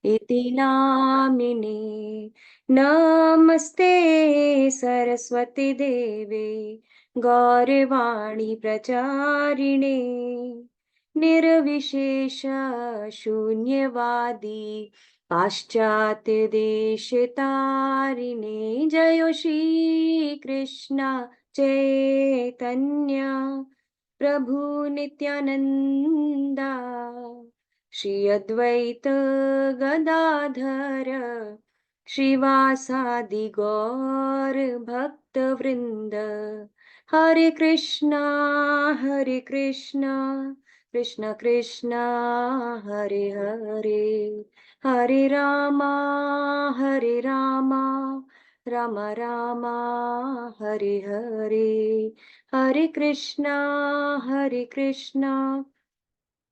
इति नामिने। नमस्ते सरस्वती देवे गौरवाणी प्रचारिणे निर्विशेष शून्यवादी पाश्चात्य देश तारिणे। जय श्री कृष्ण चैतन्य प्रभु नित्यानंदा श्री अद्वैत गदाधर श्रीवासादि गौर भक्त वृंद। हरे कृष्णा कृष्ण कृष्ण हरे हरे, हरे रामा राम राम हरे हरे, हरे कृष्णा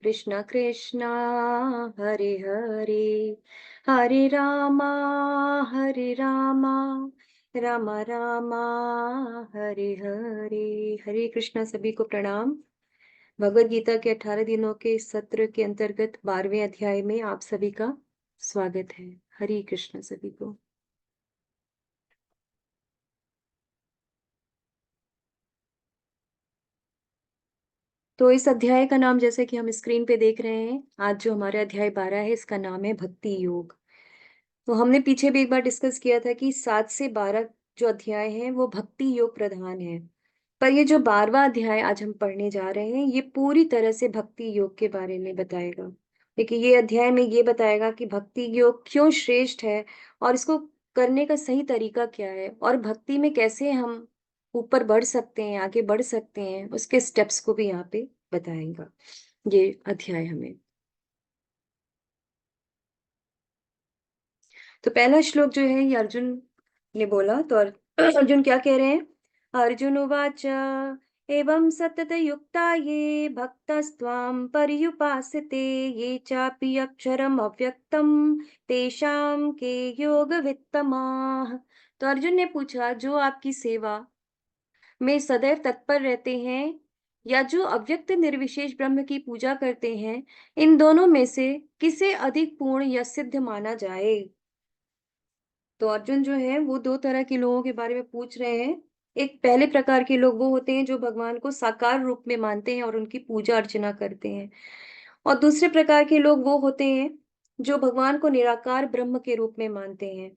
कृष्ण कृष्ण हरे हरे, हरे रामा राम राम हरे हरे। हरे कृष्णा। सभी को प्रणाम। भगवद गीता के 18 दिनों के इस सत्र के अंतर्गत 12वें अध्याय में आप सभी का स्वागत है। हरे कृष्ण सभी को। तो इस अध्याय का नाम, जैसे कि हम स्क्रीन पे देख रहे हैं, आज जो हमारा अध्याय 12 है, इसका नाम है भक्ति योग। तो हमने पीछे भी एक बार डिस्कस किया था कि 7 से 12 जो अध्याय हैं वो भक्ति योग प्रधान है, पर ये जो 12वां अध्याय आज हम पढ़ने जा रहे हैं ये पूरी तरह से भक्ति योग के बारे में बताएगा। देखिए, ये अध्याय में ये बताएगा कि भक्ति योग क्यों श्रेष्ठ है और इसको करने का सही तरीका क्या है, और भक्ति में कैसे हम ऊपर बढ़ सकते हैं, आगे बढ़ सकते हैं, उसके स्टेप्स को भी यहाँ पे बताएगा ये अध्याय हमें। तो पहला श्लोक जो है ये अर्जुन ने बोला। तो अर्जुन क्या कह रहे हैं? अर्जुन उवाच एवं सतत युक्ता ये भक्तस्त्वां पर्युपासते ये चापि अक्षरम अव्यक्तम तेषां के योग वित्तमाः। तो अर्जुन ने पूछा, जो आपकी सेवा में सदैव तत्पर रहते हैं या जो अव्यक्त निर्विशेष ब्रह्म की पूजा करते हैं, इन दोनों में से किसे अधिक पूर्ण या सिद्ध माना जाए? तो अर्जुन जो है वो दो तरह के लोगों के बारे में पूछ रहे हैं। एक पहले प्रकार के लोग वो होते हैं जो भगवान को साकार रूप में मानते हैं और उनकी पूजा अर्चना करते हैं, और दूसरे प्रकार के लोग वो होते हैं जो भगवान को निराकार ब्रह्म के रूप में मानते हैं।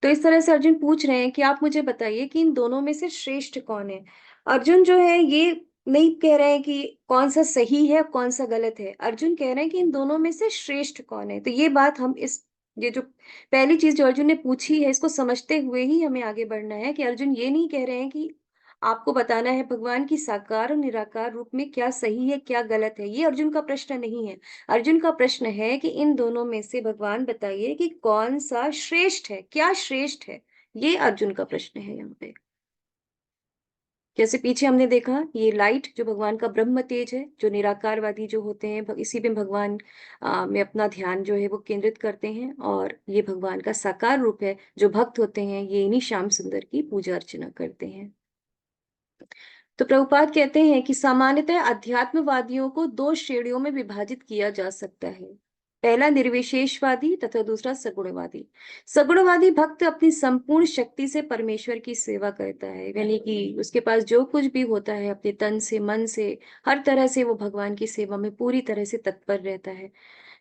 तो इस तरह से अर्जुन पूछ रहे हैं कि आप मुझे बताइए कि इन दोनों में से श्रेष्ठ कौन है। अर्जुन जो है ये नहीं कह रहे हैं कि कौन सा सही है कौन सा गलत है, अर्जुन कह रहे हैं कि इन दोनों में से श्रेष्ठ कौन है। तो ये बात हम इस ये जो पहली चीज जो अर्जुन ने पूछी है इसको समझते हुए ही हमें आगे बढ़ना है, कि अर्जुन ये नहीं कह रहे हैं कि आपको बताना है भगवान की साकार और निराकार रूप में क्या सही है क्या गलत है। ये अर्जुन का प्रश्न नहीं है। अर्जुन का प्रश्न है कि इन दोनों में से भगवान बताइए कि कौन सा श्रेष्ठ है, क्या श्रेष्ठ है। ये अर्जुन का प्रश्न है यहाँ पे। जैसे पीछे हमने देखा, ये लाइट जो भगवान का ब्रह्म तेज है, जो निराकारवादी जो होते हैं इसी में भगवान में अपना ध्यान जो है वो केंद्रित करते हैं, और ये भगवान का साकार रूप है। जो भक्त होते हैं ये इन्हीं श्याम सुंदर की पूजा अर्चना करते हैं। तो प्रभुपाद कहते हैं कि सामान्यतः अध्यात्मवादियों को दो श्रेणियों में विभाजित किया जा सकता है। पहला निर्विशेषवादी तथा दूसरा सगुणवादी। सगुणवादी भक्त अपनी संपूर्ण शक्ति से परमेश्वर की सेवा करता है, यानी कि उसके पास जो कुछ भी होता है अपने तन से मन से हर तरह से वो भगवान की सेवा में पूरी तरह से तत्पर रहता है।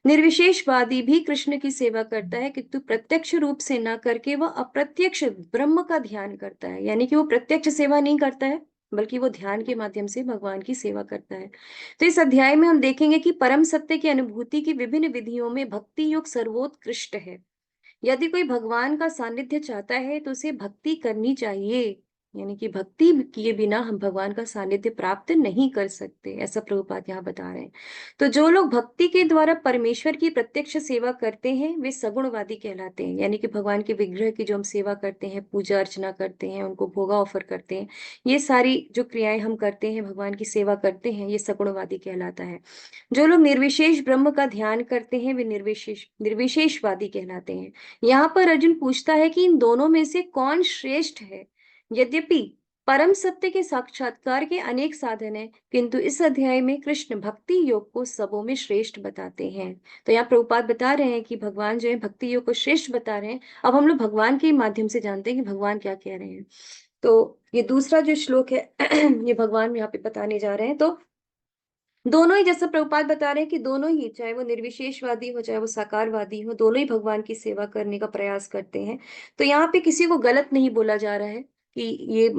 निर्विशेषवादी भी कृष्ण की सेवा करता है, किंतु प्रत्यक्ष रूप से न करके वह अप्रत्यक्ष ब्रह्म का ध्यान करता है, यानी कि वो प्रत्यक्ष सेवा नहीं करता है बल्कि वो ध्यान के माध्यम से भगवान की सेवा करता है। तो इस अध्याय में हम देखेंगे कि परम सत्य की अनुभूति की विभिन्न विधियों में भक्ति योग सर्वोत्कृष्ट है। यदि कोई भगवान का सानिध्य चाहता है तो उसे भक्ति करनी चाहिए, यानी कि भक्ति किए बिना हम भगवान का सानिध्य प्राप्त नहीं कर सकते, ऐसा प्रभुपाद यहाँ बता रहे हैं। तो जो लोग भक्ति के द्वारा परमेश्वर की प्रत्यक्ष सेवा करते हैं वे सगुणवादी कहलाते हैं, यानी कि भगवान के विग्रह की जो हम सेवा करते हैं, पूजा अर्चना करते हैं, उनको भोगा ऑफर करते हैं, ये सारी जो क्रियाएं हम करते हैं, भगवान की सेवा करते हैं, ये सगुणवादी कहलाता है। जो लोग निर्विशेष ब्रह्म का ध्यान करते हैं वे निर्विशेषवादी कहलाते हैं। यहाँ पर अर्जुन पूछता है कि इन दोनों में से कौन श्रेष्ठ है। यद्यपि परम सत्य के साक्षात्कार के अनेक साधन हैं, किंतु इस अध्याय में कृष्ण भक्ति योग को सबों में श्रेष्ठ बताते हैं। तो यहाँ प्रभुपाद बता रहे हैं कि भगवान जो है भक्ति योग को श्रेष्ठ बता रहे हैं। अब हम लोग भगवान के माध्यम से जानते हैं कि भगवान क्या कह रहे हैं। तो ये दूसरा जो श्लोक है ये भगवान यहाँ पे बताने जा रहे हैं। तो दोनों ही, जैसा प्रभुपाद बता रहे हैं कि दोनों ही, चाहे वो निर्विशेषवादी हो चाहे वो साकारवादी हो, दोनों ही भगवान की सेवा करने का प्रयास करते हैं। तो यहाँ पे किसी को गलत नहीं बोला जा रहा है कि ये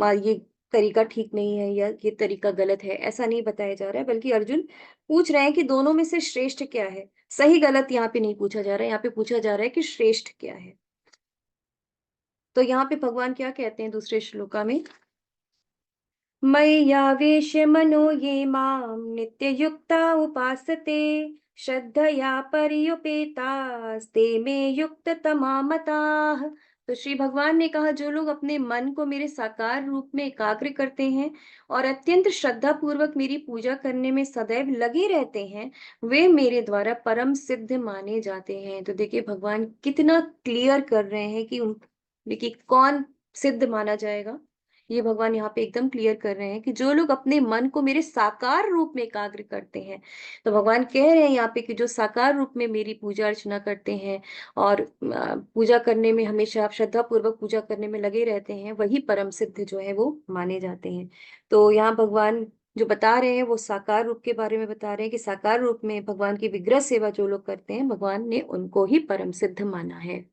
तरीका ठीक नहीं है या ये तरीका गलत है, ऐसा नहीं बताया जा रहा है। बल्कि अर्जुन पूछ रहे हैं कि दोनों में से श्रेष्ठ क्या है। सही गलत यहाँ पे नहीं पूछा जा रहा है, यहाँ पे पूछा जा रहा है कि श्रेष्ठ क्या है। तो यहाँ पे भगवान क्या कहते हैं दूसरे श्लोका में, मय्यावेश्य मनो ये माम नित्ययुक्ता उपासते श्रद्धया पर्युपेतास्ते मे युक्ततमा मताः। तो श्री भगवान ने कहा, जो लोग अपने मन को मेरे साकार रूप में एकाग्र करते हैं और अत्यंत श्रद्धा पूर्वक मेरी पूजा करने में सदैव लगे रहते हैं, वे मेरे द्वारा परम सिद्ध माने जाते हैं। तो देखिए भगवान कितना क्लियर कर रहे हैं कि उन, देखिए कौन सिद्ध माना जाएगा। ये भगवान यहाँ पे एकदम क्लियर कर रहे हैं कि जो लोग अपने मन को मेरे साकार रूप में एकाग्र करते हैं। तो भगवान कह रहे हैं यहाँ पे कि जो साकार रूप में मेरी पूजा अर्चना करते हैं और पूजा करने में हमेशा श्रद्धा पूर्वक पूजा करने में लगे रहते हैं, वही परम सिद्ध जो है वो माने जाते हैं। तो यहाँ भगवान जो बता रहे हैं वो साकार रूप के बारे में बता रहे हैं कि साकार रूप में भगवान की विग्रह सेवा जो लोग करते हैं, भगवान ने उनको ही परम सिद्ध माना है।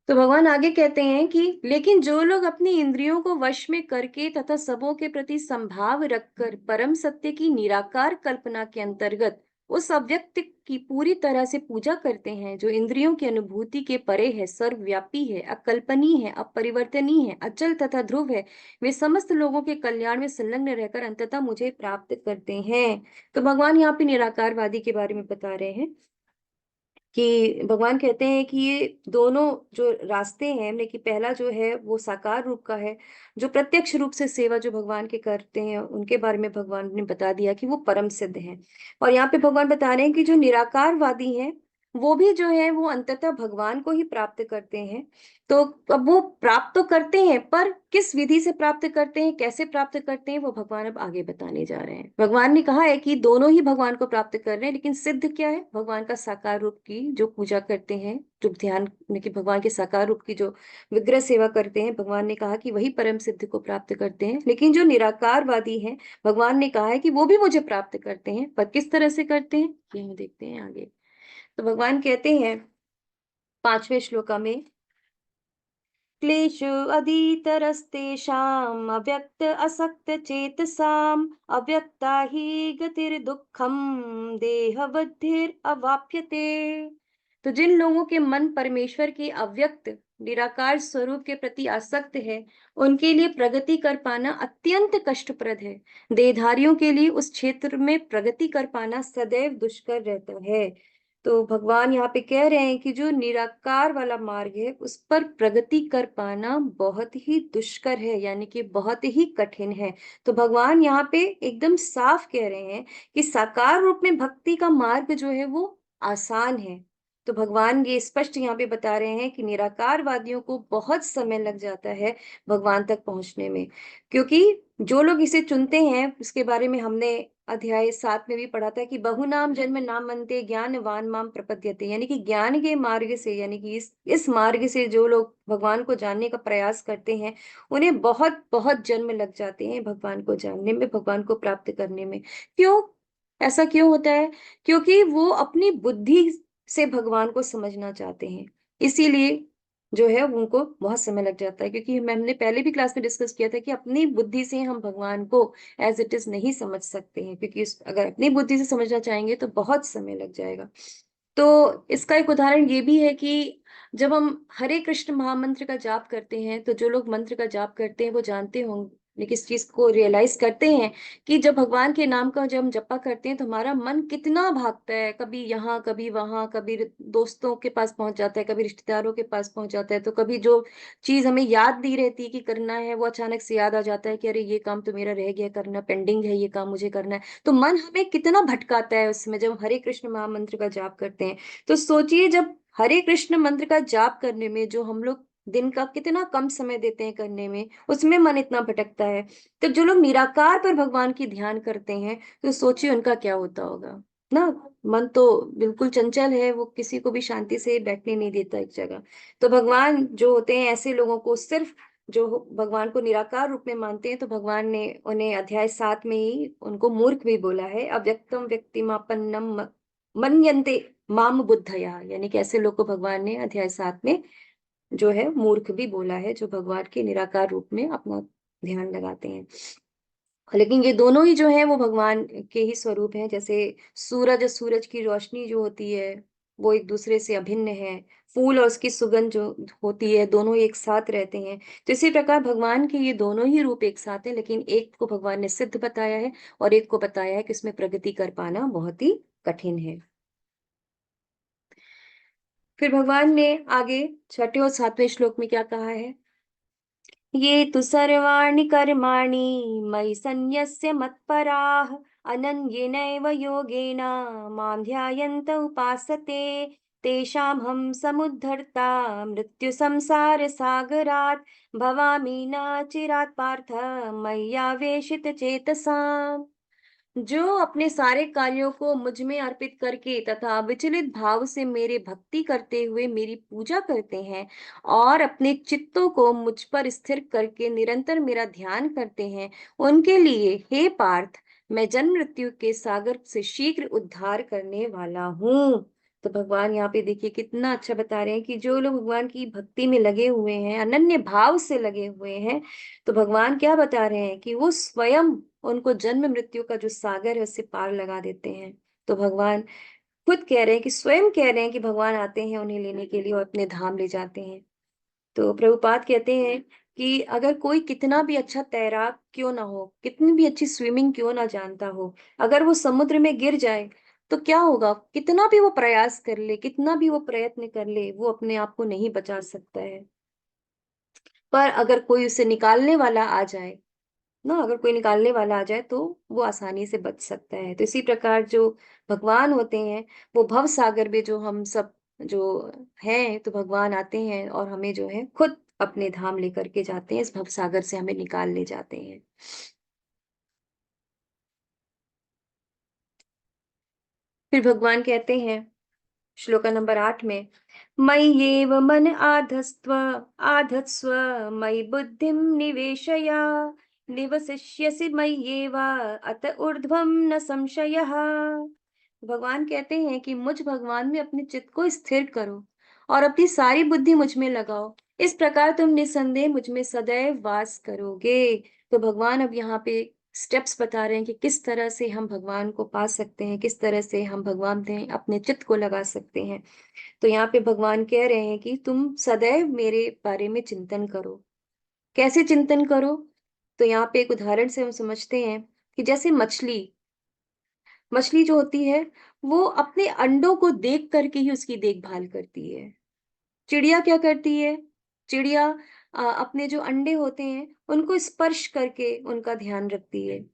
तो भगवान आगे कहते हैं कि लेकिन जो लोग अपनी इंद्रियों को वश में करके तथा सबों के प्रति संभाव रखकर परम सत्य की निराकार कल्पना के अंतर्गत उस अव्यक्त की पूरी तरह से पूजा करते हैं, जो इंद्रियों की अनुभूति के परे है, सर्वव्यापी है, अकल्पनीय है, अपरिवर्तनीय है, अचल तथा ध्रुव है, वे समस्त लोगों के कल्याण में संलग्न रहकर अंततः मुझे प्राप्त करते हैं। तो भगवान यहाँ पे निराकारवादी के बारे में बता रहे हैं कि भगवान कहते हैं कि ये दोनों जो रास्ते हैं, कि पहला जो है वो साकार रूप का है, जो प्रत्यक्ष रूप से सेवा जो भगवान के करते हैं उनके बारे में भगवान ने बता दिया कि वो परम सिद्ध हैं। और यहाँ पे भगवान बता रहे हैं कि जो निराकारवादी हैं वो भी जो है वो अंततः भगवान को ही प्राप्त करते हैं। तो अब वो प्राप्त तो करते हैं, पर किस विधि से प्राप्त करते हैं, कैसे प्राप्त करते हैं, वो भगवान अब आगे बताने जा रहे हैं। भगवान ने कहा है कि दोनों ही भगवान को प्राप्त कर रहे हैं, लेकिन सिद्ध क्या है, भगवान का साकार रूप की जो पूजा करते हैं, जो ध्यान कि भगवान के साकार रूप की जो विग्रह सेवा करते हैं, भगवान ने कहा कि वही परम सिद्ध को प्राप्त करते हैं। लेकिन जो निराकारवादी हैं, भगवान ने कहा है कि वो भी मुझे प्राप्त करते हैं, पर किस तरह से करते हैं ये हम देखते हैं आगे। तो भगवान कहते हैं 5वें श्लोका में, क्लेशो अधीतरस्तेषाम् अव्यक्त असक्त चेतसाम् अव्यक्ता हि गतिर्दुःखम देहवद्धिर अवाप्यते। तो जिन लोगों के मन परमेश्वर के अव्यक्त निराकार स्वरूप के प्रति आसक्त है, उनके लिए प्रगति कर पाना अत्यंत कष्टप्रद है। देहधारियों के लिए उस क्षेत्र में प्रगति कर पाना सदैव दुष्कर रहता है। तो भगवान यहाँ पे कह रहे हैं कि जो निराकार वाला मार्ग है उस पर प्रगति कर पाना बहुत ही दुष्कर है, यानी कि बहुत ही कठिन है। तो भगवान यहाँ पे एकदम साफ कह रहे हैं कि साकार रूप में भक्ति का मार्ग जो है वो आसान है। तो भगवान ये स्पष्ट यहाँ पे बता रहे हैं कि निराकारवादियों को बहुत समय लग जाता है भगवान तक पहुंचने में, क्योंकि जो लोग इसे चुनते हैं, इसके बारे में हमने अध्याय 7 में भी पढ़ा था कि बहुनाम जन्म नामन्ते ज्ञानवान माम प्रपद्यते, यानी कि ज्ञान के मार्ग से, यानी कि इस मार्ग से जो लोग भगवान को जानने का प्रयास करते हैं, उन्हें बहुत बहुत जन्म लग जाते हैं भगवान को जानने में, भगवान को प्राप्त करने में। क्यों? ऐसा क्यों होता है? क्योंकि वो अपनी बुद्धि से भगवान को समझना चाहते हैं, इसीलिए जो है उनको बहुत समय लग जाता है। क्योंकि हमने पहले भी क्लास में डिस्कस किया था कि अपनी बुद्धि से हम भगवान को एज इट इज नहीं समझ सकते हैं, क्योंकि अगर अपनी बुद्धि से समझना चाहेंगे तो बहुत समय लग जाएगा। तो इसका एक उदाहरण ये भी है कि जब हम हरे कृष्ण महामंत्र का जाप करते हैं, तो जो लोग मंत्र का जाप करते हैं वो जानते होंगे, लेकिन इस चीज को रियलाइज करते हैं कि जब भगवान के नाम का जब हम जपा करते हैं तो हमारा मन कितना भागता है, कभी यहाँ कभी वहां, कभी दोस्तों के पास पहुंच जाता है, कभी रिश्तेदारों के पास पहुंच जाता है, तो कभी जो चीज हमें याद दी रहती है कि करना है वो अचानक से याद आ जाता है कि अरे ये काम तो मेरा रह गया करना, पेंडिंग है, ये काम मुझे करना है। तो मन हमें कितना भटकाता है उसमें जब हरे कृष्ण महामंत्र का जाप करते हैं। तो सोचिए, जब हरे कृष्ण मंत्र का जाप करने में जो हम लोग दिन का कितना कम समय देते हैं करने में, उसमें मन इतना भटकता है। तो जो लोग निराकार पर भगवान की ध्यान करते हैं, तो सोचिए उनका क्या होता होगा, ना? मन तो बिल्कुल चंचल है, वो किसी को भी शांति से बैठने नहीं देता एक जगह। तो भगवान जो होते हैं ऐसे लोगों को सिर्फ जो भगवान को निराकार रूप में मानते हैं, तो भगवान ने उन्हें अध्याय 7 में ही उनको मूर्ख भी बोला है। अव्यक्तम व्यक्तिमापन्नम मन्यन्ते माम बुद्धया, यानी कि ऐसे लोग को भगवान ने अध्याय 7 में जो है मूर्ख भी बोला है, जो भगवान के निराकार रूप में अपना ध्यान लगाते हैं। लेकिन ये दोनों ही जो हैं वो भगवान के ही स्वरूप हैं। जैसे सूरज और सूरज की रोशनी जो होती है, वो एक दूसरे से अभिन्न है। फूल और उसकी सुगंध जो होती है, दोनों एक साथ रहते हैं। तो इसी प्रकार भगवान के ये दोनों ही रूप एक साथ हैं, लेकिन एक को भगवान ने सिद्ध बताया है और एक को बताया है कि इसमें प्रगति कर पाना बहुत ही कठिन है। फिर भगवान ने आगे छठे और सातवें श्लोक में क्या कहा है? ये तु सर्वाणि कर्माणि मयि सन्न्यस्य मत्पराः अनन्येनैव योगेन मां ध्यायन्त उपासते तेषामहं समुद्धर्ता मृत्युसंसारसागरात् भवामि न चिरात् पार्थ मय्यावेशितचेतसाम्। जो अपने सारे कार्यों को मुझ में अर्पित करके तथा विचलित भाव से मेरे भक्ति करते हुए मेरी पूजा करते हैं और अपने चित्तों को मुझ पर स्थिर करके निरंतर मेरा ध्यान करते हैं, उनके लिए हे पार्थ, मैं जन्म मृत्यु के सागर से शीघ्र उद्धार करने वाला हूँ। तो भगवान यहाँ पे देखिए कितना अच्छा बता रहे हैं कि जो लोग भगवान की भक्ति में लगे हुए हैं, अनन्य भाव से लगे हुए हैं, तो भगवान क्या बता रहे हैं कि वो स्वयं उनको जन्म मृत्यु का जो सागर है उससे पार लगा देते हैं। तो भगवान खुद कह रहे हैं कि स्वयं कह रहे हैं कि भगवान आते हैं उन्हें लेने के लिए और अपने धाम ले जाते हैं। तो प्रभुपाद कहते हैं कि अगर कोई कितना भी अच्छा तैराक क्यों ना हो, कितनी भी अच्छी स्विमिंग क्यों ना जानता हो, अगर वो समुद्र में गिर जाए तो क्या होगा? कितना भी वो प्रयास कर ले, कितना भी वो प्रयत्न कर ले, वो अपने आप को नहीं बचा सकता है। पर अगर कोई उसे निकालने वाला आ जाए ना, अगर कोई निकालने वाला आ जाए तो वो आसानी से बच सकता है। तो इसी प्रकार जो भगवान होते हैं, वो भव सागर में जो हम सब जो हैं, तो भगवान आते हैं और हमें जो है खुद अपने धाम लेकर के जाते हैं, इस भव सागर से हमें निकाल ले जाते हैं। फिर भगवान कहते हैं श्लोका नंबर 8 में, मय्येव मन आधत्स्व मयि बुद्धिं निवेशय निवसिष्यसि मय्येव अत ऊर्ध्वं न संशयः। भगवान कहते हैं कि मुझ भगवान में अपने चित्त को स्थिर करो और अपनी सारी बुद्धि मुझ में लगाओ, इस प्रकार तुम निसंदेह मुझ में सदैव वास करोगे। तो भगवान अब यहाँ पे स्टेप्स बता रहे हैं कि किस तरह से हम भगवान को पा सकते हैं, किस तरह से हम भगवान में अपने चित्त को लगा सकते हैं। तो यहाँ पे भगवान कह रहे हैं कि तुम सदैव मेरे बारे में चिंतन करो। कैसे चिंतन करो? तो यहाँ पे एक उदाहरण से हम समझते हैं कि जैसे मछली मछली जो होती है, वो अपने अंडों को देख करके ही उसकी देखभाल करती है। चिड़िया क्या करती है? चिड़िया अपने जो अंडे होते हैं, उनको स्पर्श करके उनका ध्यान रखती है।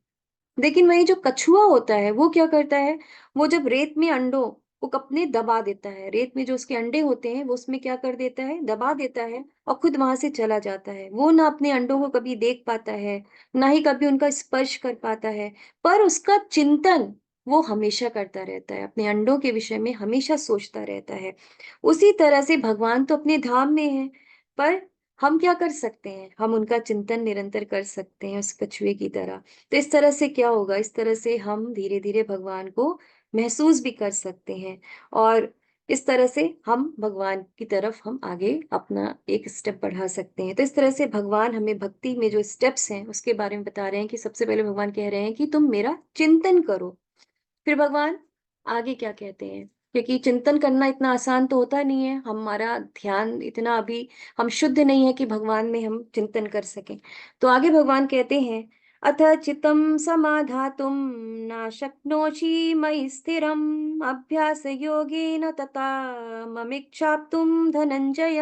लेकिन वही जो कछुआ होता है, वो क्या करता है? वो जब रेत में अंडों को अपने दबा देता है, रेत में जो उसके अंडे होते हैं, वो उसमें क्या कर देता है? दबा देता है और खुद वहां से चला जाता है। वो ना अपने अंडों को कभी देख पाता है, ना ही कभी उनका स्पर्श कर पाता है, पर उसका चिंतन वो हमेशा करता रहता है, अपने अंडों के विषय में हमेशा सोचता रहता है। उसी तरह से भगवान तो अपने धाम में है, पर हम क्या कर सकते हैं? हम उनका चिंतन निरंतर कर सकते हैं, उस कछुए की तरह। तो इस तरह से क्या होगा? इस तरह से हम धीरे-धीरे भगवान को महसूस भी कर सकते हैं और इस तरह से हम भगवान की तरफ हम आगे अपना एक स्टेप बढ़ा सकते हैं। तो इस तरह से भगवान हमें भक्ति में जो स्टेप्स हैं, उसके बारे में बता रहे हैं कि सबसे पहले भगवान कह रहे हैं कि तुम मेरा चिंतन करो। फिर भगवान आगे क्या कहते हैं? क्योंकि चिंतन करना इतना आसान तो होता नहीं है, हमारा ध्यान इतना अभी हम शुद्ध नहीं है कि भगवान में हम चिंतन कर सकें। तो आगे भगवान कहते हैं, अथ चित्तं समाधातुं न शक्नोषि मयि स्थिरम् अभ्यास योगेन तथा ममिच्छाप्तुं धनंजय।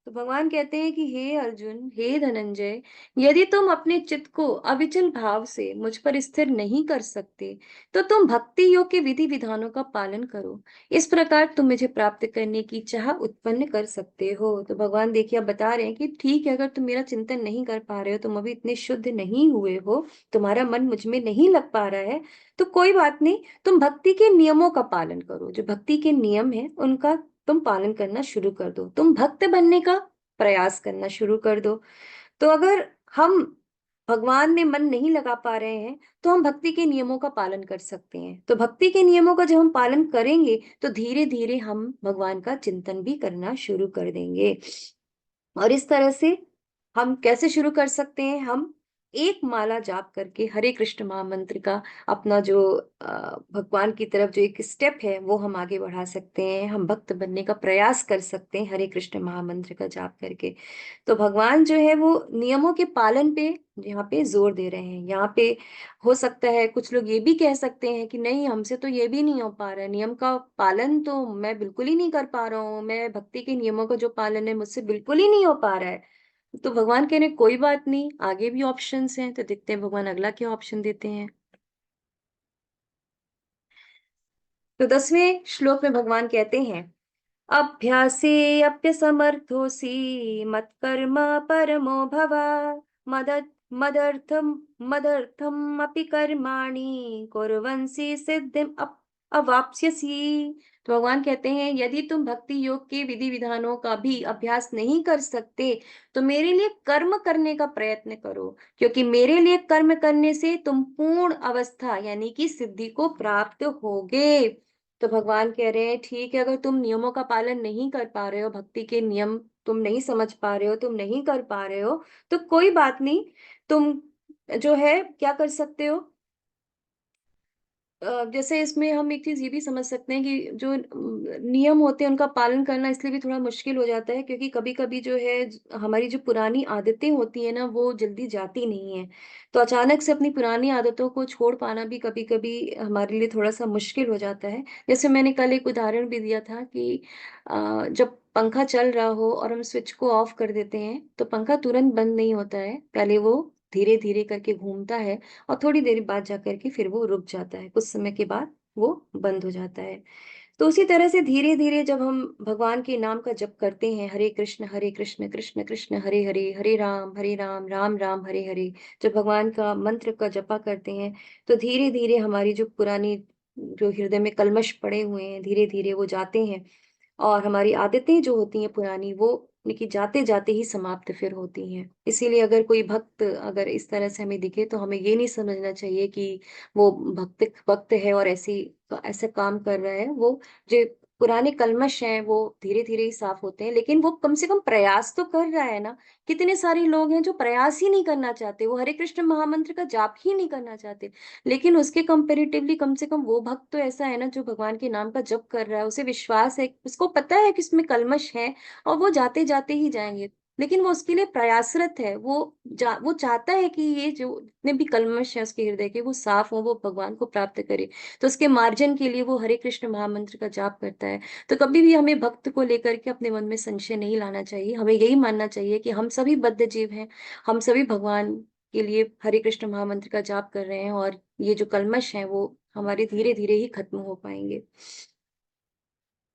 तो भगवान कहते हैं कि हे अर्जुन, हे धनंजय, यदि तुम अपने चित्त को अविचल भाव से मुझ पर स्थिर नहीं कर सकते, तो तुम भक्ति योग के विधि विधानों का पालन करो। इस प्रकार तुम मुझे प्राप्त करने की चाह उत्पन्न कर सकते हो। तो भगवान देखिए अब बता रहे हैं कि ठीक है, अगर तुम मेरा चिंतन नहीं कर पा रहे हो, तुम अभी इतने शुद्ध नहीं हुए हो, तुम्हारा मन मुझ में नहीं लग पा रहा है, तो कोई बात नहीं, तुम भक्ति के नियमों का पालन करो। जो भक्ति के नियम है उनका तुम पालन करना शुरू कर दो, तुम भक्त बनने का प्रयास करना शुरू कर दो। तो अगर हम भगवान में मन नहीं लगा पा रहे हैं, तो हम भक्ति के नियमों का पालन कर सकते हैं। तो भक्ति के नियमों का जब हम पालन करेंगे, तो धीरे धीरे हम भगवान का चिंतन भी करना शुरू कर देंगे। और इस तरह से हम कैसे शुरू कर सकते हैं? हम एक माला जाप करके हरे कृष्ण महामंत्र का अपना जो भगवान की तरफ जो एक स्टेप है वो हम आगे बढ़ा सकते हैं। हम भक्त बनने का प्रयास कर सकते हैं हरे कृष्ण महामंत्र का जाप करके। तो भगवान जो है वो नियमों के पालन पे यहाँ पे जोर दे रहे हैं। यहाँ पे हो सकता है कुछ लोग ये भी कह सकते हैं कि नहीं, हमसे तो ये भी नहीं हो पा रहा है, नियम का पालन तो मैं बिल्कुल ही नहीं कर पा रहा हूँ, मैं भक्ति के नियमों का जो पालन है मुझसे बिल्कुल ही नहीं हो पा रहा है। तो भगवान कह रहे हैं कोई बात नहीं, आगे भी ऑप्शंस हैं। तो देखते हैं भगवान अगला क्या ऑप्शन देते हैं। तो 10वें श्लोक में भगवान कहते हैं, अभ्यासेऽप्यसमर्थोऽसि मत्कर्म परमो भव, मद मदर्थम अपि कर्माणि कुर्वन्सि सिद्धिम अवाप्स्यसि। तो भगवान कहते हैं यदि तुम भक्ति योग के विधि विधानों का भी अभ्यास नहीं कर सकते, तो मेरे लिए कर्म करने का प्रयत्न करो, क्योंकि मेरे लिए कर्म करने से तुम पूर्ण अवस्था यानी कि सिद्धि को प्राप्त होगे। तो भगवान कह रहे हैं ठीक है, अगर तुम नियमों का पालन नहीं कर पा रहे हो, भक्ति के नियम तुम नहीं समझ पा रहे हो, तुम नहीं कर पा रहे हो, तो कोई बात नहीं, तुम जो है क्या कर सकते हो। जैसे इसमें हम एक चीज ये भी समझ सकते हैं कि जो नियम होते हैं उनका पालन करना इसलिए भी थोड़ा मुश्किल हो जाता है, क्योंकि कभी कभी जो है हमारी जो पुरानी आदतें होती है ना वो जल्दी जाती नहीं है। तो अचानक से अपनी पुरानी आदतों को छोड़ पाना भी कभी कभी हमारे लिए थोड़ा सा मुश्किल हो जाता है। जैसे मैंने कल एक उदाहरण भी दिया था कि जब पंखा चल रहा हो और हम स्विच को ऑफ कर देते हैं, तो पंखा तुरंत बंद नहीं होता है, पहले वो धीरे धीरे करके घूमता है, और थोड़ी देर बाद जाकर के फिर वो रुक जाता है, कुछ समय के बाद वो बंद हो जाता है। तो उसी तरह से धीरे धीरे जब हम भगवान के नाम का जप करते हैं, हरे कृष्ण कृष्ण कृष्ण हरे हरे, हरे राम राम राम हरे हरे, जब भगवान का मंत्र का जपा करते हैं, तो धीरे धीरे हमारी जो पुरानी जो हृदय में कल्मश पड़े हुए हैं धीरे धीरे वो जाते हैं, और हमारी आदतें जो होती हैं पुरानी वो लेकिन जाते जाते ही समाप्त फिर होती हैं। इसीलिए अगर कोई भक्त अगर इस तरह से हमें दिखे, तो हमें ये नहीं समझना चाहिए कि वो भक्त भक्त है और ऐसे काम कर रहा है। वो जो पुराने कल्मश हैं वो धीरे धीरे ही साफ होते हैं, लेकिन वो कम से कम प्रयास तो कर रहा है ना। कितने सारे लोग हैं जो प्रयास ही नहीं करना चाहते, वो हरे कृष्ण महामंत्र का जाप ही नहीं करना चाहते, लेकिन उसके कंपेरेटिवली कम से कम वो भक्त तो ऐसा है ना जो भगवान के नाम का जप कर रहा है, उसे विश्वास है, उसको पता है कि इसमें कल्मश है, और वो जाते जाते ही जाएंगे। लेकिन वो उसके लिए प्रयासरत है, वो चाहता है कि ये जो जितने भी कल्मश है उसके हृदय के वो साफ हो, वो भगवान को प्राप्त करे। तो उसके मार्जन के लिए वो हरे कृष्ण महामंत्र का जाप करता है। तो कभी भी हमें भक्त को लेकर के अपने मन में संशय नहीं लाना चाहिए, हमें यही मानना चाहिए कि हम सभी बद्ध जीव हैं, हम सभी भगवान के लिए हरे कृष्ण महामंत्र का जाप कर रहे हैं, और ये जो कल्मश है वो हमारे धीरे धीरे ही खत्म हो पाएंगे।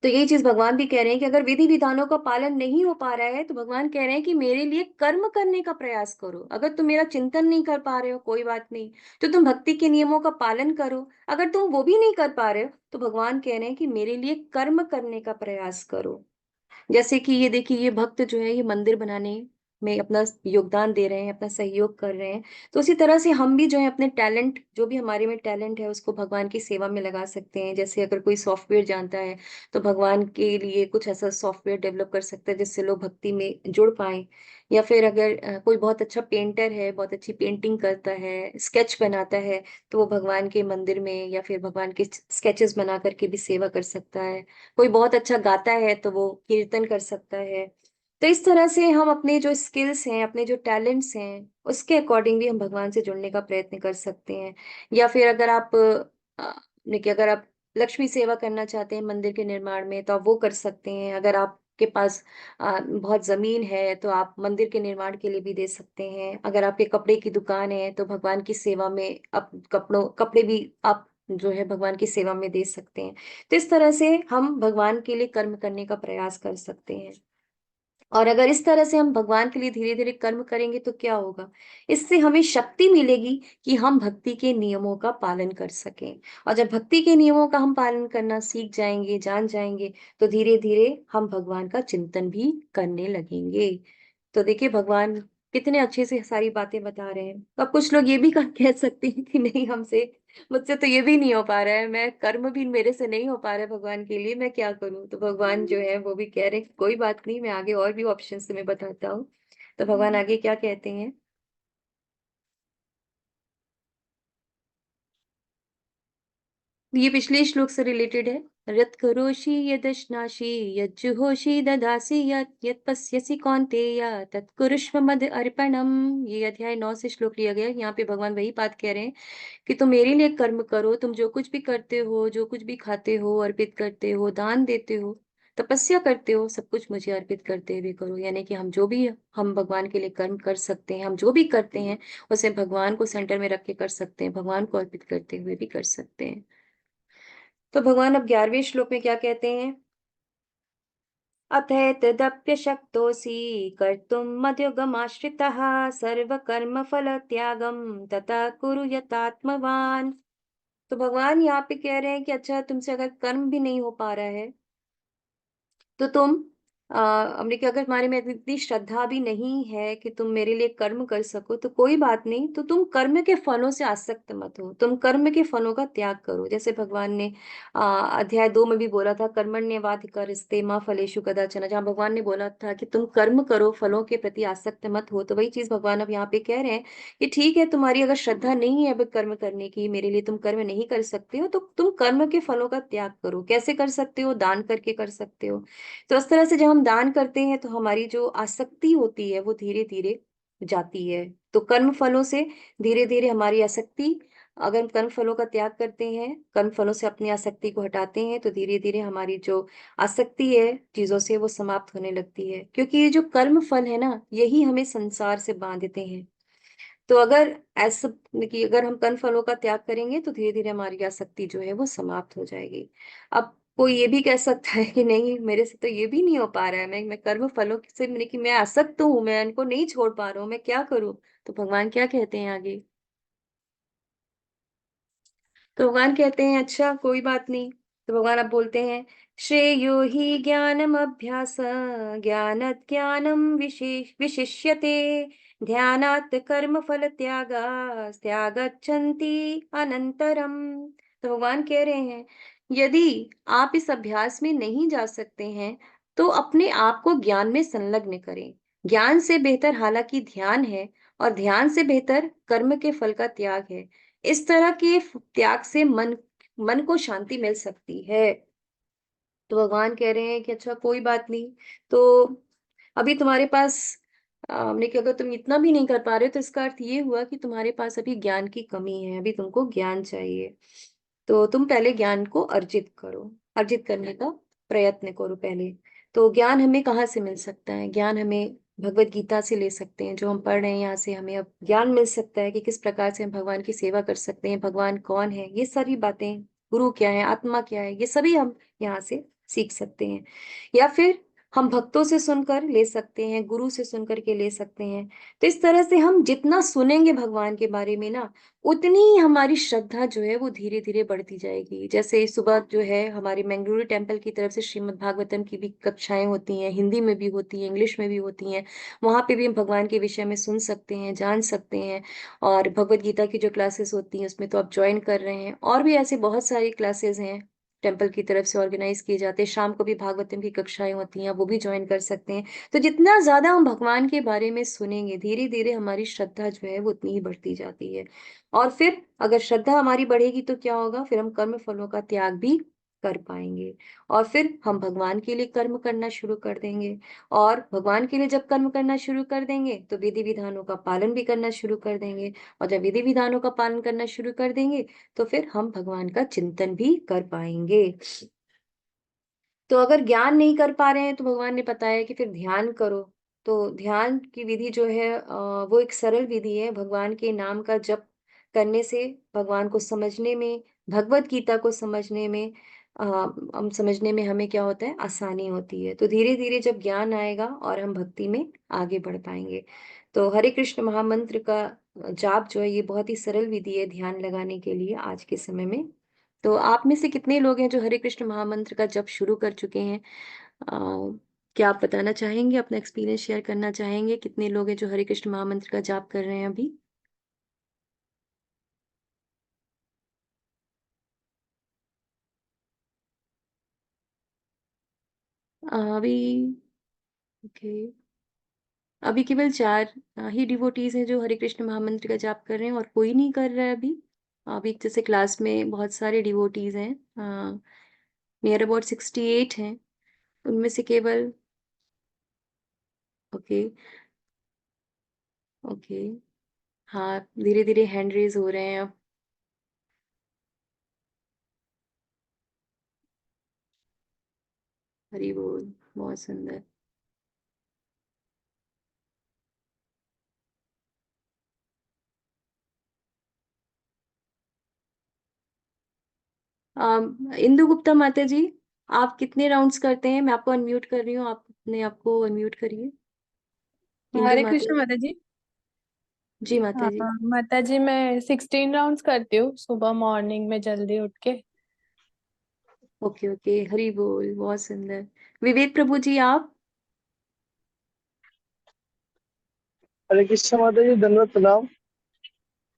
तो यही चीज भगवान भी कह रहे हैं कि अगर विधि विधानों का पालन नहीं हो पा रहा है, तो भगवान कह रहे हैं कि मेरे लिए कर्म करने का प्रयास करो। अगर तुम मेरा चिंतन नहीं कर पा रहे हो कोई बात नहीं, तो तुम भक्ति के नियमों का पालन करो। अगर तुम वो भी नहीं कर पा रहे हो, तो भगवान कह रहे हैं कि मेरे लिए कर्म करने का प्रयास करो। जैसे कि ये देखिए, ये भक्त जो है ये मंदिर बनाने में अपना योगदान दे रहे हैं, अपना सहयोग कर रहे हैं। तो उसी तरह से हम भी जो है अपने टैलेंट, जो भी हमारे में टैलेंट है उसको भगवान की सेवा में लगा सकते हैं। जैसे अगर कोई सॉफ्टवेयर जानता है, तो भगवान के लिए कुछ ऐसा सॉफ्टवेयर डेवलप कर सकता है जिससे लोग भक्ति में जुड़ पाए। या फिर अगर कोई बहुत अच्छा पेंटर है, बहुत अच्छी पेंटिंग करता है, स्केच बनाता है, तो वो भगवान के मंदिर में या फिर भगवान के स्केचेस बना करके भी सेवा कर सकता है। कोई बहुत अच्छा गाता है तो वो कीर्तन कर सकता है। तो इस तरह से हम अपने जो स्किल्स हैं, अपने जो टैलेंट्स हैं, उसके अकॉर्डिंग भी हम भगवान से जुड़ने का प्रयत्न कर सकते हैं। या फिर अगर आप देखिए, अगर आप लक्ष्मी सेवा करना चाहते हैं मंदिर के निर्माण में, तो आप वो कर सकते हैं। अगर आप के पास बहुत ज़मीन है तो आप मंदिर के निर्माण के लिए भी दे सकते हैं। अगर आपके कपड़े की दुकान है तो भगवान की सेवा में आप कपड़े भी आप जो है भगवान की सेवा में दे सकते हैं। तो इस तरह से हम भगवान के लिए कर्म करने का प्रयास कर सकते हैं। और अगर इस तरह से हम भगवान के लिए धीरे-धीरे कर्म करेंगे तो क्या होगा? इससे हमें शक्ति मिलेगी कि हम भक्ति के नियमों का पालन कर सकें। और जब भक्ति के नियमों का हम पालन करना सीख जाएँगे, जान जाएँगे, तो धीरे-धीरे हम भगवान का चिंतन भी करने लगेंगे। तो देखिए भगवान कितने अच्छे से सारी बातें बता रहे हैं। अब कुछ लोग ये भी कह सकते हैं कि नहीं मुझसे तो ये भी नहीं हो पा रहा है, मैं कर्म भी मेरे से नहीं हो पा रहा है भगवान के लिए, मैं क्या करूँ? तो भगवान जो है वो भी कह रहे हैं कि कोई बात नहीं, मैं आगे और भी ऑप्शंस तुम्हें बताता हूँ। तो भगवान आगे क्या कहते हैं? ये पिछले श्लोक से रिलेटेड है। यत् करोषि यदश्नासि यज्जुहोषि ददासि यत् पश्यसि कौन्तेय तत् कुरुष्व मद अर्पणम्। ये अध्याय 9 से श्लोक लिया गया है। यहाँ पे भगवान वही बात कह रहे हैं कि तुम मेरे लिए कर्म करो, तुम जो कुछ भी करते हो, जो कुछ भी खाते हो, अर्पित करते हो, दान देते हो, तपस्या करते हो, सब कुछ मुझे अर्पित करते हुए करो। यानी कि हम भगवान के लिए कर्म कर सकते हैं, हम जो भी करते हैं, उसे भगवान को सेंटर में रख के कर सकते हैं, भगवान को अर्पित करते हुए भी कर सकते हैं। तो भगवान अब 11वें श्लोक में क्या कहते हैं? अथैतदप्यशक्तोऽसि कर्तुं मद्योगमाश्रितः सर्वकर्मफलत्यागं तथा कुरु यतात्मवान्। तो भगवान यहाँ पे कह रहे हैं कि अच्छा तुमसे अगर कर्म भी नहीं हो पा रहा है तो तुम हमने कि अगर तुम्हारे में इतनी श्रद्धा भी नहीं है कि तुम मेरे लिए कर्म कर सको तो कोई बात नहीं, तो तुम कर्म के फलों से आसक्त मत हो, तुम कर्म के फलों का त्याग करो। जैसे भगवान ने अध्याय 2 में भी बोला था कर्मण्येवाधिकारस्ते मा फलेषु कदाचन, जहाँ भगवान ने बोला था कि तुम कर्म करो, फलों के प्रति आसक्त मत हो। तो वही चीज़ भगवान अब यहाँ पे कह रहे हैं कि ठीक है, तुम्हारी अगर श्रद्धा नहीं है अब कर्म करने की, मेरे लिए तुम कर्म नहीं कर सकते हो, तो तुम कर्म के फलों का त्याग करो। कैसे कर सकते हो? दान करके कर सकते हो। तो इस तरह से जब हम दान करते हैं तो हमारी जो आसक्ति होती है वो धीरे-धीरे जाती है। तो कर्म फलों से धीरे-धीरे हमारी आसक्ति, अगर हम कर्म फलों का त्याग करते हैं, कर्म फलों से अपनी आसक्ति को हटाते हैं तो धीरे-धीरे हमारी जो आसक्ति है चीज़ों से वो समाप्त होने लगती है। क्योंकि ये जो कर्म फल है ना, यही हमें संसार से बाँधते हैं। तो अगर ऐसा कि अगर हम कर्म फलों का त्याग करेंगे तो धीरे-धीरे हमारी आसक्ति जो है वो समाप्त हो जाएगी। अब कोई ये भी कह सकता है कि नहीं मेरे से तो ये भी नहीं हो पा रहा है, मैं कर्म फलों से मैंने कि मैं आसक्त हूँ, मैं इनको नहीं छोड़ पा रहा हूँ, मैं क्या करूँ? तो भगवान क्या कहते हैं आगे? तो भगवान कहते हैं अच्छा कोई बात नहीं। तो भगवान अब बोलते हैं श्रेयो हि ज्ञानमभ्यास ज्ञानात् ज्ञानं विशिष्यते ध्यानात् कर्मफल त्यागच्छन्ति अनंतरम। तो भगवान कह रहे हैं यदि आप इस अभ्यास में नहीं जा सकते हैं तो अपने आप को ज्ञान में संलग्न करें। ज्ञान से बेहतर हालांकि ध्यान है और ध्यान से बेहतर कर्म के फल का त्याग है। इस तरह के त्याग से मन को शांति मिल सकती है। तो भगवान कह रहे हैं कि अच्छा कोई बात नहीं। तो अभी तुम्हारे पास हमने कि अगर तुम इतना भी नहीं कर पा रहे हो तो इसका अर्थ ये हुआ कि तुम्हारे पास अभी ज्ञान की कमी है, अभी तुमको ज्ञान चाहिए। तो तुम पहले ज्ञान को अर्जित करो, अर्जित करने का प्रयत्न करो पहले। तो ज्ञान हमें कहाँ से मिल सकता है? ज्ञान हमें भगवत गीता से ले सकते हैं, जो हम पढ़ रहे हैं यहाँ से हमें अब ज्ञान मिल सकता है कि किस प्रकार से हम भगवान की सेवा कर सकते हैं, भगवान कौन है, ये सारी बातें, गुरु क्या है, आत्मा क्या है, ये सभी हम यहाँ से सीख सकते हैं। या फिर हम भक्तों से सुनकर ले सकते हैं, गुरु से सुनकर के ले सकते हैं। तो इस तरह से हम जितना सुनेंगे भगवान के बारे में ना, उतनी ही हमारी श्रद्धा जो है वो धीरे-धीरे बढ़ती जाएगी। जैसे सुबह जो है हमारे मंगलूरु टेम्पल की तरफ से श्रीमद् भागवतम की भी कक्षाएँ होती हैं, हिंदी में भी होती हैं, इंग्लिश में भी होती हैं। वहाँ पे भी हम भगवान के विषय में सुन सकते हैं, जान सकते हैं। और भगवद गीता की जो क्लासेस होती हैं उसमें तो आप जॉइन कर रहे हैं। और भी ऐसे बहुत सारी क्लासेस हैं, टेम्पल की तरफ से ऑर्गेनाइज किए जाते हैं। शाम को भी भागवतम की कक्षाएँ होती हैं, वो भी जॉइन कर सकते हैं। तो जितना ज़्यादा हम भगवान के बारे में सुनेंगे, धीरे-धीरे हमारी श्रद्धा जो है वो उतनी ही बढ़ती जाती है। और फिर अगर श्रद्धा हमारी बढ़ेगी तो क्या होगा? फिर हम कर्म फलों का त्याग भी कर पाएँगे और फिर हम भगवान के लिए कर्म करना शुरू कर देंगे। और भगवान के लिए जब कर्म करना शुरू कर देंगे, तो विधि-विधानों का पालन भी करना शुरू कर देंगे और जब विधि-विधानों का पालन करना शुरू कर देंगे, तो फिर हम भगवान का चिंतन भी कर पाएँगे। तो अगर ज्ञान नहीं कर पा रहे हैं तो भगवान ने बताया कि फिर ध्यान करो। तो ध्यान की विधि जो है वो एक सरल विधि है। भगवान के नाम का जप करने से भगवान को समझने में, भगवत गीता को समझने में, हम समझने में हमें क्या होता है, आसानी होती है। तो धीरे धीरे जब ज्ञान आएगा और हम भक्ति में आगे बढ़ पाएंगे। तो हरे कृष्ण महामंत्र का जाप जो है ये बहुत ही सरल विधि है ध्यान लगाने के लिए आज के समय में। तो आप में से कितने लोग हैं जो हरे कृष्ण महामंत्र का जप शुरू कर चुके हैं? क्या आप बताना चाहेंगे, अपना एक्सपीरियंस शेयर करना चाहेंगे? कितने लोग हैं जो हरे कृष्ण महामंत्र का जाप कर रहे हैं अभी? अभी ओके, अभी केवल 4 ही डिवोटीज हैं जो हरे कृष्ण महामंत्र का जाप कर रहे हैं और कोई नहीं कर रहा है अभी। अभी जैसे क्लास में बहुत सारे डिवोटीज हैं, नियर अबाउट 68 हैं, उनमें से केवल ओके, ओके, हाँ, धीरे धीरे हैंड रेज हो रहे हैं अब। हरि बोल, बहुत सुंदर। इंदु गुप्ता माता जी, आप कितने राउंड्स करते हैं? मैं आपको अनम्यूट कर रही हूँ, आप अपने आपको अनम्यूट करिए। इंदु हरे माता कृष्ण जी। माता जी। जी माता जी। माता जी मैं 16 राउंड्स करती हूँ सुबह मॉर्निंग में जल्दी उठ के। ओके ओके, हरि बोल, बहुत सुंदर। विवेक प्रभु जी, आप? हरे कृष्ण माता जी, दंडवत प्रणाम।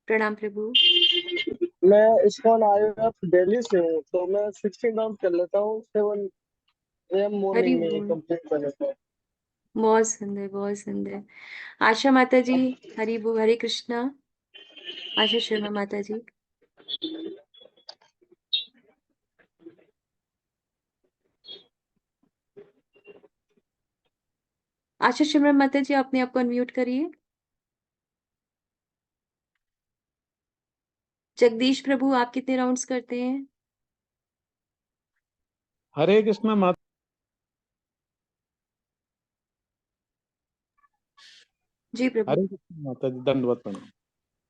प्रणाम प्रभु। मैं इस्कॉन आईएफ दिल्ली से हूँ, तो मैं 16 राउंड कर लेता हूँ 7 AM हरि मॉर्निंग में बोल, कंप्लीट कर लेता हूँ। बहुत सुंदर, बहुत सुंदर। आशा माता जी, हरि बोल, हरे कृष्णा। आशा शर्मा माता जी। आशा शर्मा माता जी, अपने आप को अनम्यूट करिए। जगदीश प्रभु, आप कितने राउंड्स करते हैं? हरे कृष्ण माता। जी प्रभु। हरे कृष्ण माता जी, दंडवत प्रणाम।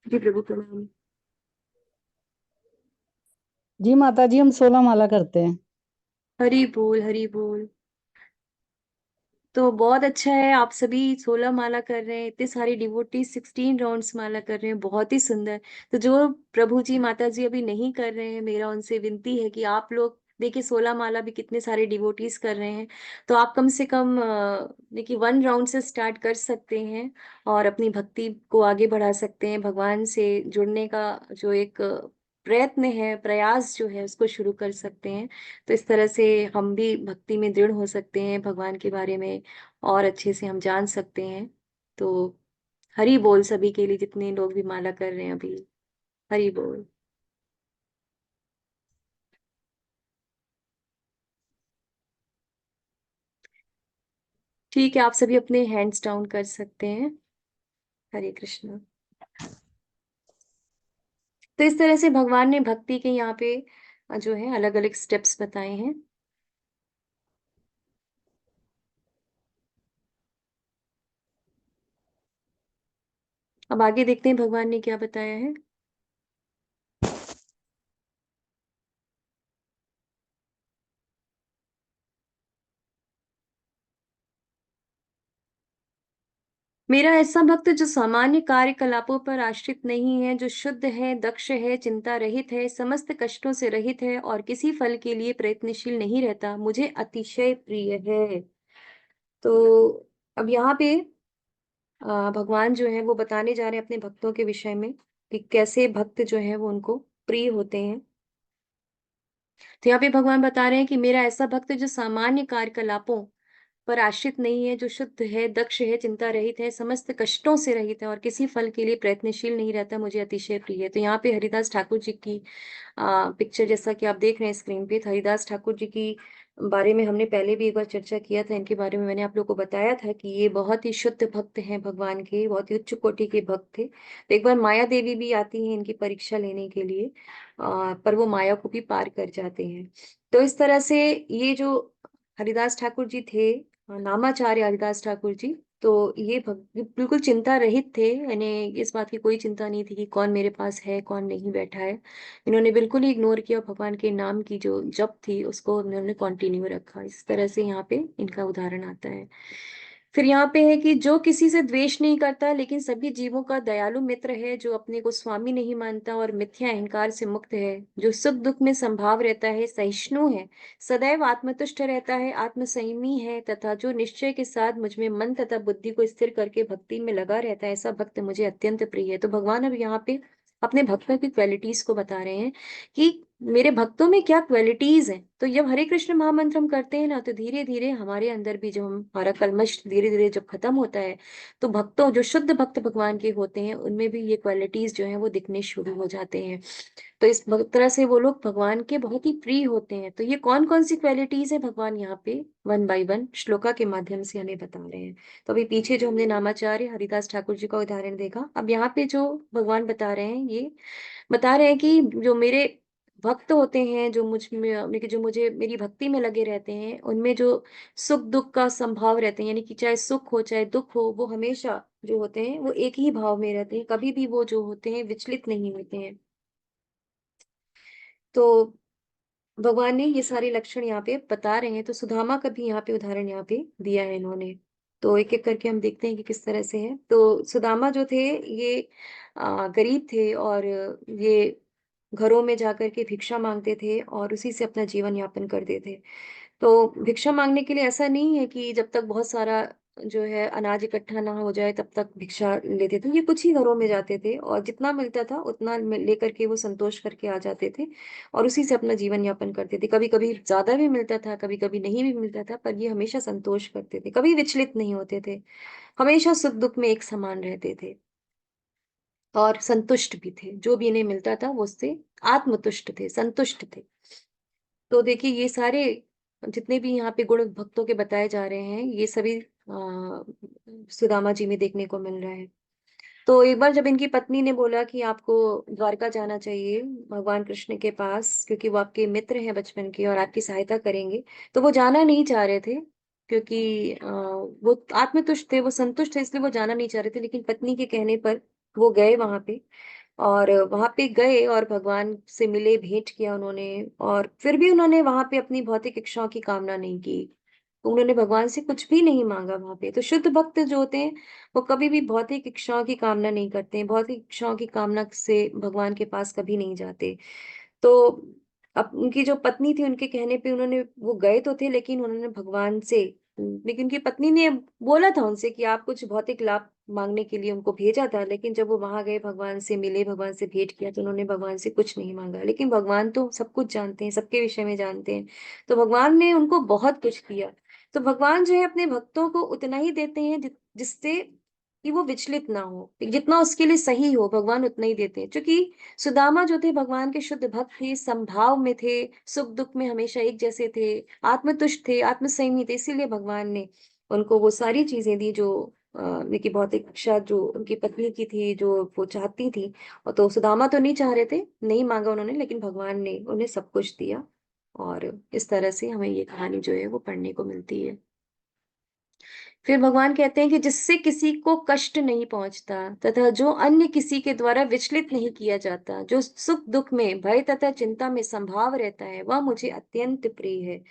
जी प्रभु, प्रणाम। जी माता जी, हम 16 माला करते हैं। हरि बोल, हरि बोल। तो बहुत अच्छा है, आप सभी 16 माला कर रहे हैं, इतने सारे डिवोटी 16 राउंड्स माला कर रहे हैं, बहुत ही सुंदर। तो जो प्रभु जी माता जी अभी नहीं कर रहे हैं, मेरा उनसे विनती है कि आप लोग देखिए 16 माला भी कितने सारे डिवोटीज कर रहे हैं। तो आप कम से कम देखिए 1 राउंड से स्टार्ट कर सकते हैं और अपनी भक्ति को आगे बढ़ा सकते हैं। भगवान से जुड़ने का जो एक प्रयत्न है, प्रयास जो है, उसको शुरू कर सकते हैं। तो इस तरह से हम भी भक्ति में दृढ़ हो सकते हैं, भगवान के बारे में और अच्छे से हम जान सकते हैं। तो हरि बोल सभी के लिए, जितने लोग भी माला कर रहे हैं अभी। हरि बोल। ठीक है, आप सभी अपने हैंड्स डाउन कर सकते हैं। हरे कृष्णा। तो इस तरह से भगवान ने भक्ति के यहाँ पे जो है अलग अलग स्टेप्स बताए हैं। अब आगे देखते हैं भगवान ने क्या बताया है। मेरा ऐसा भक्त जो सामान्य कार्यकलापों पर आश्रित नहीं है, जो शुद्ध है, दक्ष है, चिंता रहित है, समस्त कष्टों से रहित है और किसी फल के लिए प्रयत्नशील नहीं रहता, मुझे अतिशय प्रिय है। तो अब यहाँ पे भगवान जो है वो बताने जा रहे हैं अपने भक्तों के विषय में कि कैसे भक्त जो है वो उनको प्रिय होते हैं। तो यहाँ पे भगवान बता रहे हैं कि मेरा ऐसा भक्त जो सामान्य कार्यकलापों पर आश्रित नहीं है, जो शुद्ध है, दक्ष है, चिंता रहित है, समस्त कष्टों से रहित है और किसी फल के लिए प्रयत्नशील नहीं रहता, मुझे अतिशय प्रिय है। तो यहाँ पे हरिदास ठाकुर जी की पिक्चर जैसा कि आप देख रहे हैं स्क्रीन पे, तो हरिदास ठाकुर जी की बारे में हमने पहले भी एक बार चर्चा किया था। इनके बारे में मैंने आप लोग को बताया था कि ये बहुत ही शुद्ध भक्त हैं भगवान के, बहुत ही उच्च कोटि के भक्त थे। तो एक बार माया देवी भी आती हैं इनकी परीक्षा लेने के लिए, पर वो माया को भी पार कर जाते हैं। तो इस तरह से ये जो हरिदास ठाकुर जी थे, नामाचार्य हरिदास ठाकुर जी। तो ये बिल्कुल चिंता रहित थे, इन्हें इस बात की कोई चिंता नहीं थी कि कौन मेरे पास है, कौन नहीं बैठा है। इन्होंने बिल्कुल ही इग्नोर किया, भगवान के नाम की जो जप थी उसको इन्होंने कंटिन्यू रखा। इस तरह से यहाँ पे इनका उदाहरण आता है। फिर यहाँ पे है कि जो किसी से द्वेष नहीं करता लेकिन सभी जीवों का दयालु मित्र है, जो अपने को स्वामी नहीं मानता और मिथ्या अहंकार से मुक्त है, जो सुख दुख में संभाव रहता है, सहिष्णु है, सदैव आत्मतुष्ट रहता है, आत्मसंयमी है, तथा जो निश्चय के साथ मुझ में मन तथा बुद्धि को स्थिर करके भक्ति में लगा रहता है, ऐसा भक्त मुझे अत्यंत प्रिय है। तो भगवान अब यहाँ पे अपने भक्तों की क्वालिटीज को बता रहे हैं कि मेरे भक्तों में क्या क्वालिटीज हैं। तो जब हरे कृष्ण महामंत्र हम करते हैं ना, तो धीरे धीरे हमारे अंदर भी जो हमारा कल्मश धीरे धीरे जब खत्म होता है, तो भक्तों जो शुद्ध भक्त भगवान के होते हैं उनमें भी ये क्वालिटीज जो है वो दिखने शुरू हो जाते हैं। तो इस तरह से वो लोग भगवान के बहुत ही प्रिय होते हैं। तो ये कौन कौन सी क्वालिटीज है, भगवान यहाँ पे वन बाय वन श्लोका के माध्यम से हमें बता रहे हैं। तो अभी पीछे जो हमने नामाचार्य हरिदास ठाकुर जी का उदाहरण देखा, अब यहाँ पे जो भगवान बता रहे हैं, ये बता रहे हैं कि जो मेरे भक्त होते हैं, जो मुझ में जो मुझे मेरी भक्ति में लगे रहते हैं, उनमें जो सुख दुख का संभाव रहते हैं, यानी कि चाहे सुख हो चाहे दुख हो, वो हमेशा जो होते हैं वो एक ही भाव में रहते हैं, कभी भी वो जो होते हैं विचलित नहीं होते हैं। तो भगवान ने ये सारे लक्षण यहाँ पे बता रहे हैं। तो सुदामा का भी यहाँ पे उदाहरण यहाँ पे दिया है इन्होंने। तो एक एक करके हम देखते हैं कि किस तरह से है। तो सुदामा जो थे, ये गरीब थे और ये घरों में जाकर के भिक्षा मांगते थे और उसी से अपना जीवन यापन करते थे। तो भिक्षा मांगने के लिए ऐसा नहीं है कि जब तक बहुत सारा जो है अनाज इकट्ठा ना हो जाए तब तक भिक्षा लेते थे। ये कुछ ही घरों में जाते थे और जितना मिलता था उतना लेकर के वो संतोष करके आ जाते थे और उसी से अपना जीवन यापन करते थे। कभी कभी ज्यादा भी मिलता था, कभी कभी नहीं भी मिलता था, पर ये हमेशा संतोष करते थे, कभी विचलित नहीं होते थे, हमेशा सुख दुख में एक समान रहते थे और संतुष्ट भी थे। जो भी इन्हें मिलता था वो उससे आत्मतुष्ट थे, संतुष्ट थे। तो देखिए ये सारे जितने भी यहाँ पे गुण भक्तों के बताए जा रहे हैं, ये सभी सुदामा जी में देखने को मिल रहा है। तो एक बार जब इनकी पत्नी ने बोला कि आपको द्वारका जाना चाहिए भगवान कृष्ण के पास, क्योंकि वो आपके मित्र हैं बचपन के और आपकी सहायता करेंगे, तो वो जाना नहीं चाह रहे थे, क्योंकि वो आत्मतुष्ट थे, वो संतुष्ट थे, इसलिए वो जाना नहीं चाह रहे थे। लेकिन पत्नी के कहने पर वो गए वहां पे, और वहां पे गए और भगवान से मिले, भेंट किया उन्होंने। और फिर भी उन्होंने वहां पे अपनी भौतिक इच्छाओं की कामना नहीं की, उन्होंने भगवान से कुछ भी नहीं मांगा वहां पे। तो शुद्ध भक्त जो होते हैं वो कभी भी भौतिक इच्छाओं की कामना नहीं करते हैं, भौतिक इच्छाओं की कामना से भगवान के पास कभी नहीं जाते। तो अब उनकी जो पत्नी थी, उनके कहने पे उन्होंने वो गए तो थे, लेकिन उन्होंने भगवान से, लेकिन उनकी पत्नी ने बोला था उनसे कि आप कुछ भौतिक लाभ मांगने के लिए उनको भेजा था। लेकिन जब वो वहां गए, भगवान से मिले, भगवान से भेंट किया, तो उन्होंने भगवान से कुछ नहीं मांगा। लेकिन भगवान तो सब कुछ जानते हैं, सबके विषय में जानते हैं, तो भगवान ने उनको बहुत कुछ दिया। तो भगवान जो है अपने भक्तों को उतना ही देते हैं जिससे कि वो विचलित ना हो, जितना उसके लिए सही हो भगवान उतना ही देते हैं। क्योंकि सुदामा जो थे भगवान के शुद्ध भक्त थे, संभाव में थे, सुख दुख में हमेशा एक जैसे थे, आत्मतुष्ट थे, आत्मसंयमी थे, इसीलिए भगवान ने उनको वो सारी चीजें दी जो उनकी भौतिक इच्छा जो उनकी पत्नी की थी, जो वो चाहती थी। और तो सुदामा तो नहीं चाह रहे थे, नहीं मांगा उन्होंने, लेकिन भगवान ने उन्हें सब कुछ दिया। और इस तरह से हमें ये कहानी जो है वो पढ़ने को मिलती है। फिर भगवान कहते हैं कि जिससे किसी को कष्ट नहीं पहुंचता तथा जो अन्य किसी के द्वारा विचलित नहीं किया जाता, जो सुख दुख में, भय तथा चिंता में संभाव रहता है, वह मुझे अत्यंत प्रिय है।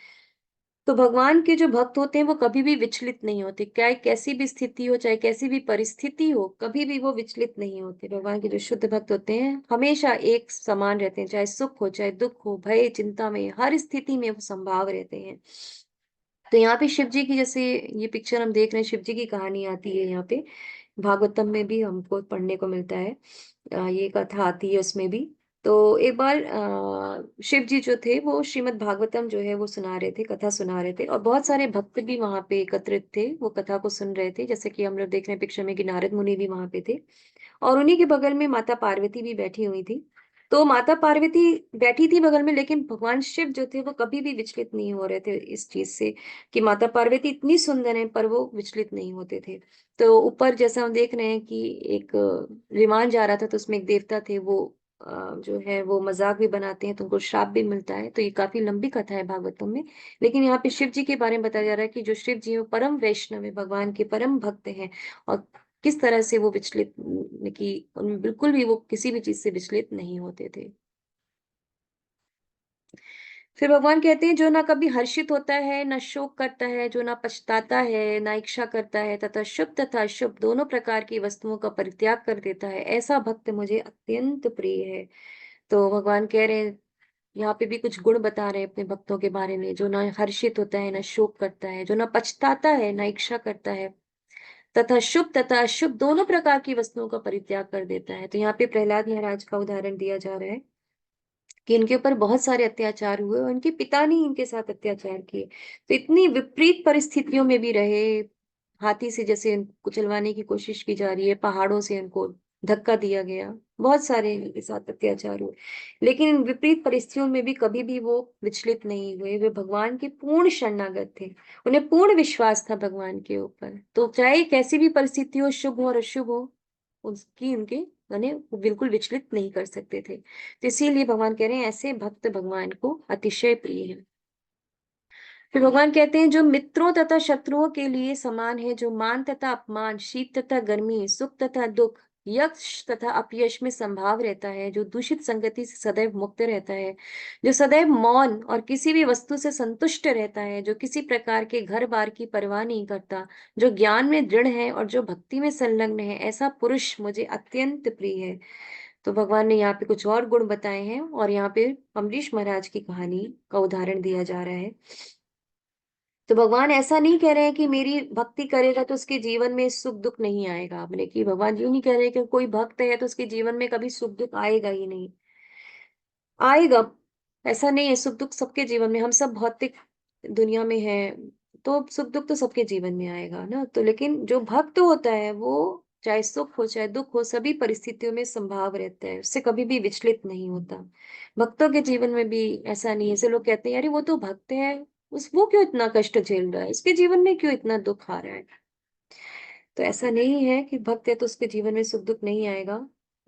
तो भगवान के जो भक्त होते हैं वो कभी भी विचलित नहीं होते, चाहे कैसी भी स्थिति हो, चाहे कैसी भी परिस्थिति हो, कभी भी वो विचलित नहीं होते। भगवान के जो शुद्ध भक्त होते हैं हमेशा एक समान रहते हैं, चाहे सुख हो चाहे दुख हो, भय चिंता में, हर स्थिति में वो संभाव रहते हैं। तो यहाँ पे शिव जी की, जैसे ये पिक्चर हम देख रहे हैं, शिव जी की कहानी आती है यहाँ पे, भागवतम में भी हमको पढ़ने को मिलता है। ये कथा आती है उसमें भी। तो एक बार शिव जी जो थे वो श्रीमद् भागवतम जो है वो सुना रहे थे, कथा सुना रहे थे, और बहुत सारे भक्त भी वहां पे एकत्रित थे, वो कथा को सुन रहे थे। जैसे कि हम लोग देख रहे हैं पिक्चर में कि नारद मुनि भी वहां पे थे, और उन्हीं के बगल में माता पार्वती भी बैठी हुई थी। तो माता पार्वती बैठी थी बगल में, लेकिन भगवान शिव जो थे वो कभी भी विचलित नहीं हो रहे थे इस चीज से कि माता पार्वती इतनी सुंदर है, पर वो विचलित नहीं होते थे। तो ऊपर जैसा हम देख रहे हैं कि एक विमान जा रहा था, तो उसमें एक देवता थे, वो जो है वो मजाक भी बनाते हैं तो उनको श्राप भी मिलता है। तो ये काफी लंबी कथा है भागवतम में। लेकिन यहाँ पे शिव जी के बारे में बताया जा रहा है कि जो शिव जी हैं, वो परम वैष्णव है, भगवान के परम भक्त हैं। और किस तरह से वो विचलित कि उनमें बिल्कुल भी वो किसी भी चीज से विचलित नहीं होते थे। फिर भगवान कहते हैं जो ना कभी हर्षित होता है, ना शोक करता है, जो ना पछताता है, ना इच्छा करता है, तथा शुभ तथा अशुभ दोनों प्रकार की वस्तुओं का परित्याग कर देता है, ऐसा भक्त मुझे अत्यंत प्रिय है। तो भगवान कह रहे हैं, यहाँ पे भी कुछ गुण बता रहे हैं अपने भक्तों के बारे में, जो ना हर्षित होता है, ना शोक करता है, जो ना पछताता है, ना इच्छा करता है, तथा शुभ तथा अशुभ दोनों प्रकार की वस्तुओं का परित्याग कर देता है। तो यहाँ पे प्रहलाद महाराज का उदाहरण दिया जा रहा है कि इनके ऊपर बहुत सारे अत्याचार हुए और इनके पिता ने इनके साथ अत्याचार किए। तो इतनी विपरीत परिस्थितियों में भी रहे, हाथी से जैसे इनको चलवाने की कोशिश की जा रही है, पहाड़ों से इनको धक्का दिया गया, बहुत सारे इनके साथ अत्याचार हुए, लेकिन इन विपरीत परिस्थितियों में भी कभी भी वो विचलित नहीं हुए। वे भगवान के पूर्ण शरणागत थे, उन्हें पूर्ण विश्वास था भगवान के ऊपर। तो चाहे कैसी भी परिस्थिति हो, शुभ हो और अशुभ हो, उसकी उनके माने वो बिल्कुल विचलित नहीं कर सकते थे। तो इसीलिए भगवान कह रहे हैं ऐसे भक्त भगवान को अतिशय प्रिय है। फिर भगवान कहते हैं जो मित्रों तथा शत्रुओं के लिए समान है, जो मान तथा अपमान, शीत तथा गर्मी, सुख तथा दुख, यश तथा अपयश में संभाव रहता है, जो दूषित संगति से सदैव मुक्त रहता है, जो सदैव मौन और किसी भी वस्तु से संतुष्ट रहता है, जो किसी प्रकार के घर बार की परवाह नहीं करता, जो ज्ञान में दृढ़ है और जो भक्ति में संलग्न है, ऐसा पुरुष मुझे अत्यंत प्रिय है। तो भगवान ने यहाँ पे कुछ और गुण बताए हैं और यहाँ पे अम्बरीश महाराज की कहानी का उदाहरण दिया जा रहा है। तो भगवान ऐसा नहीं कह रहे हैं कि मेरी भक्ति करेगा तो उसके जीवन में सुख दुख नहीं आएगा। आपने कि भगवान यूं नहीं कह रहे कि कोई भक्त है तो उसके जीवन में कभी सुख दुख आएगा ही नहीं, आएगा। ऐसा नहीं है, सुख दुख सबके जीवन में, हम सब भौतिक दुनिया में हैं, तो सुख दुख तो सबके जीवन में आएगा ना। तो लेकिन जो भक्त होता है वो चाहे सुख हो चाहे दुख हो, सभी परिस्थितियों में संभाव रहता है, उससे कभी भी विचलित नहीं होता। भक्तों के जीवन में भी ऐसा नहीं है। ऐसे लोग कहते हैं अरे वो तो भक्त है, उस वो क्यों इतना कष्ट झेल रहा है, उसके जीवन में क्यों इतना दुख आ रहा है। तो ऐसा नहीं है कि भक्त है तो उसके जीवन में सुख दुख नहीं आएगा,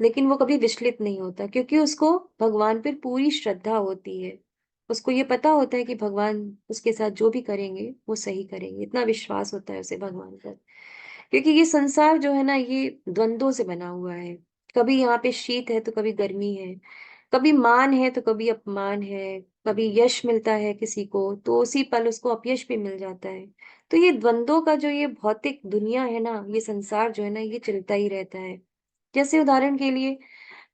लेकिन वो कभी विचलित नहीं होता, क्योंकि उसको भगवान पर पूरी श्रद्धा होती है। उसको ये पता होता है कि भगवान उसके साथ जो भी करेंगे वो सही करेंगे, इतना विश्वास होता है उसे भगवान पर। क्योंकि ये संसार जो है ना, ये द्वंद्वों से बना हुआ है। कभी यहाँ पे शीत है तो कभी गर्मी है, कभी मान है तो कभी अपमान है, कभी यश मिलता है किसी को तो उसी पल उसको अपयश भी मिल जाता है। तो ये द्वंद्वों का जो ये भौतिक दुनिया है ना, ये संसार जो है ना, ये चलता ही रहता है। जैसे उदाहरण के लिए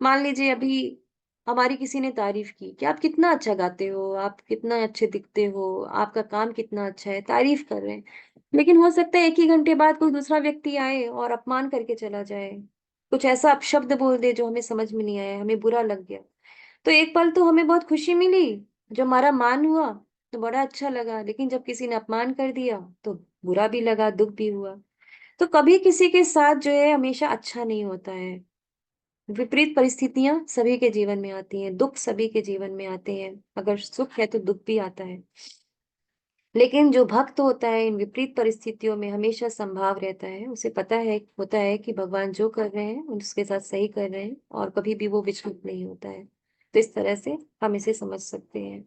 मान लीजिए अभी हमारी किसी ने तारीफ की कि आप कितना अच्छा गाते हो, आप कितना अच्छे दिखते हो, आपका काम कितना अच्छा है, तारीफ कर रहे हैं। लेकिन हो सकता है एक ही घंटे बाद कोई दूसरा व्यक्ति आए और अपमान करके चला जाए, कुछ ऐसा अपशब्द बोल दे जो हमें समझ में नहीं आया, हमें बुरा लग गया। तो एक पल तो हमें बहुत खुशी मिली, जब हमारा मान हुआ तो बड़ा अच्छा लगा, लेकिन जब किसी ने अपमान कर दिया तो बुरा भी लगा, दुख भी हुआ। तो कभी किसी के साथ जो है हमेशा अच्छा नहीं होता है। विपरीत परिस्थितियां सभी के जीवन में आती हैं, दुख सभी के जीवन में आते हैं, अगर सुख है तो दुख भी आता है। लेकिन जो भक्त होता है इन विपरीत परिस्थितियों में हमेशा संभाव रहता है, उसे पता है होता है कि भगवान जो कर रहे हैं उसके साथ सही कर रहे हैं और कभी भी वो विचलित नहीं होता है। तो इस तरह से हम इसे समझ सकते हैं।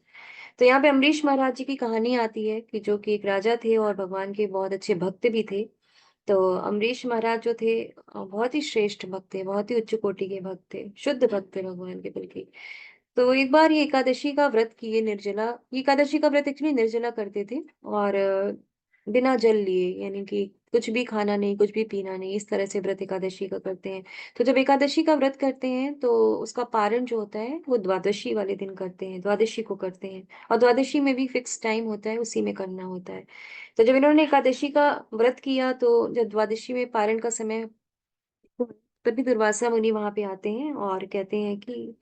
तो यहाँ पे अम्बरीश महाराज जी की कहानी आती है कि जो कि एक राजा थे और भगवान के बहुत अच्छे भक्त भी थे। तो अम्बरीश महाराज जो थे बहुत ही श्रेष्ठ भक्त थे, बहुत ही उच्च कोटि के भक्त थे, शुद्ध भक्त थे भगवान के बल्कि। तो एक बार ये एकादशी का व्रत किए, निर्जला, ये एकादशी का व्रत एक्चुअली निर्जला करते थे और बिना जल लिए, यानी कि कुछ भी खाना नहीं कुछ भी पीना नहीं, इस तरह से व्रत एकादशी का करते हैं। तो जब एकादशी का व्रत करते हैं तो उसका पारण जो होता है वो द्वादशी वाले दिन करते हैं, द्वादशी को करते हैं। और द्वादशी में भी फिक्स टाइम होता है, उसी में करना होता है। तो जब इन्होंने एकादशी का व्रत किया तो जब द्वादशी में पारण का समय, तभी दुर्वासा मुनि वहां पे आते हैं और कहते हैं कि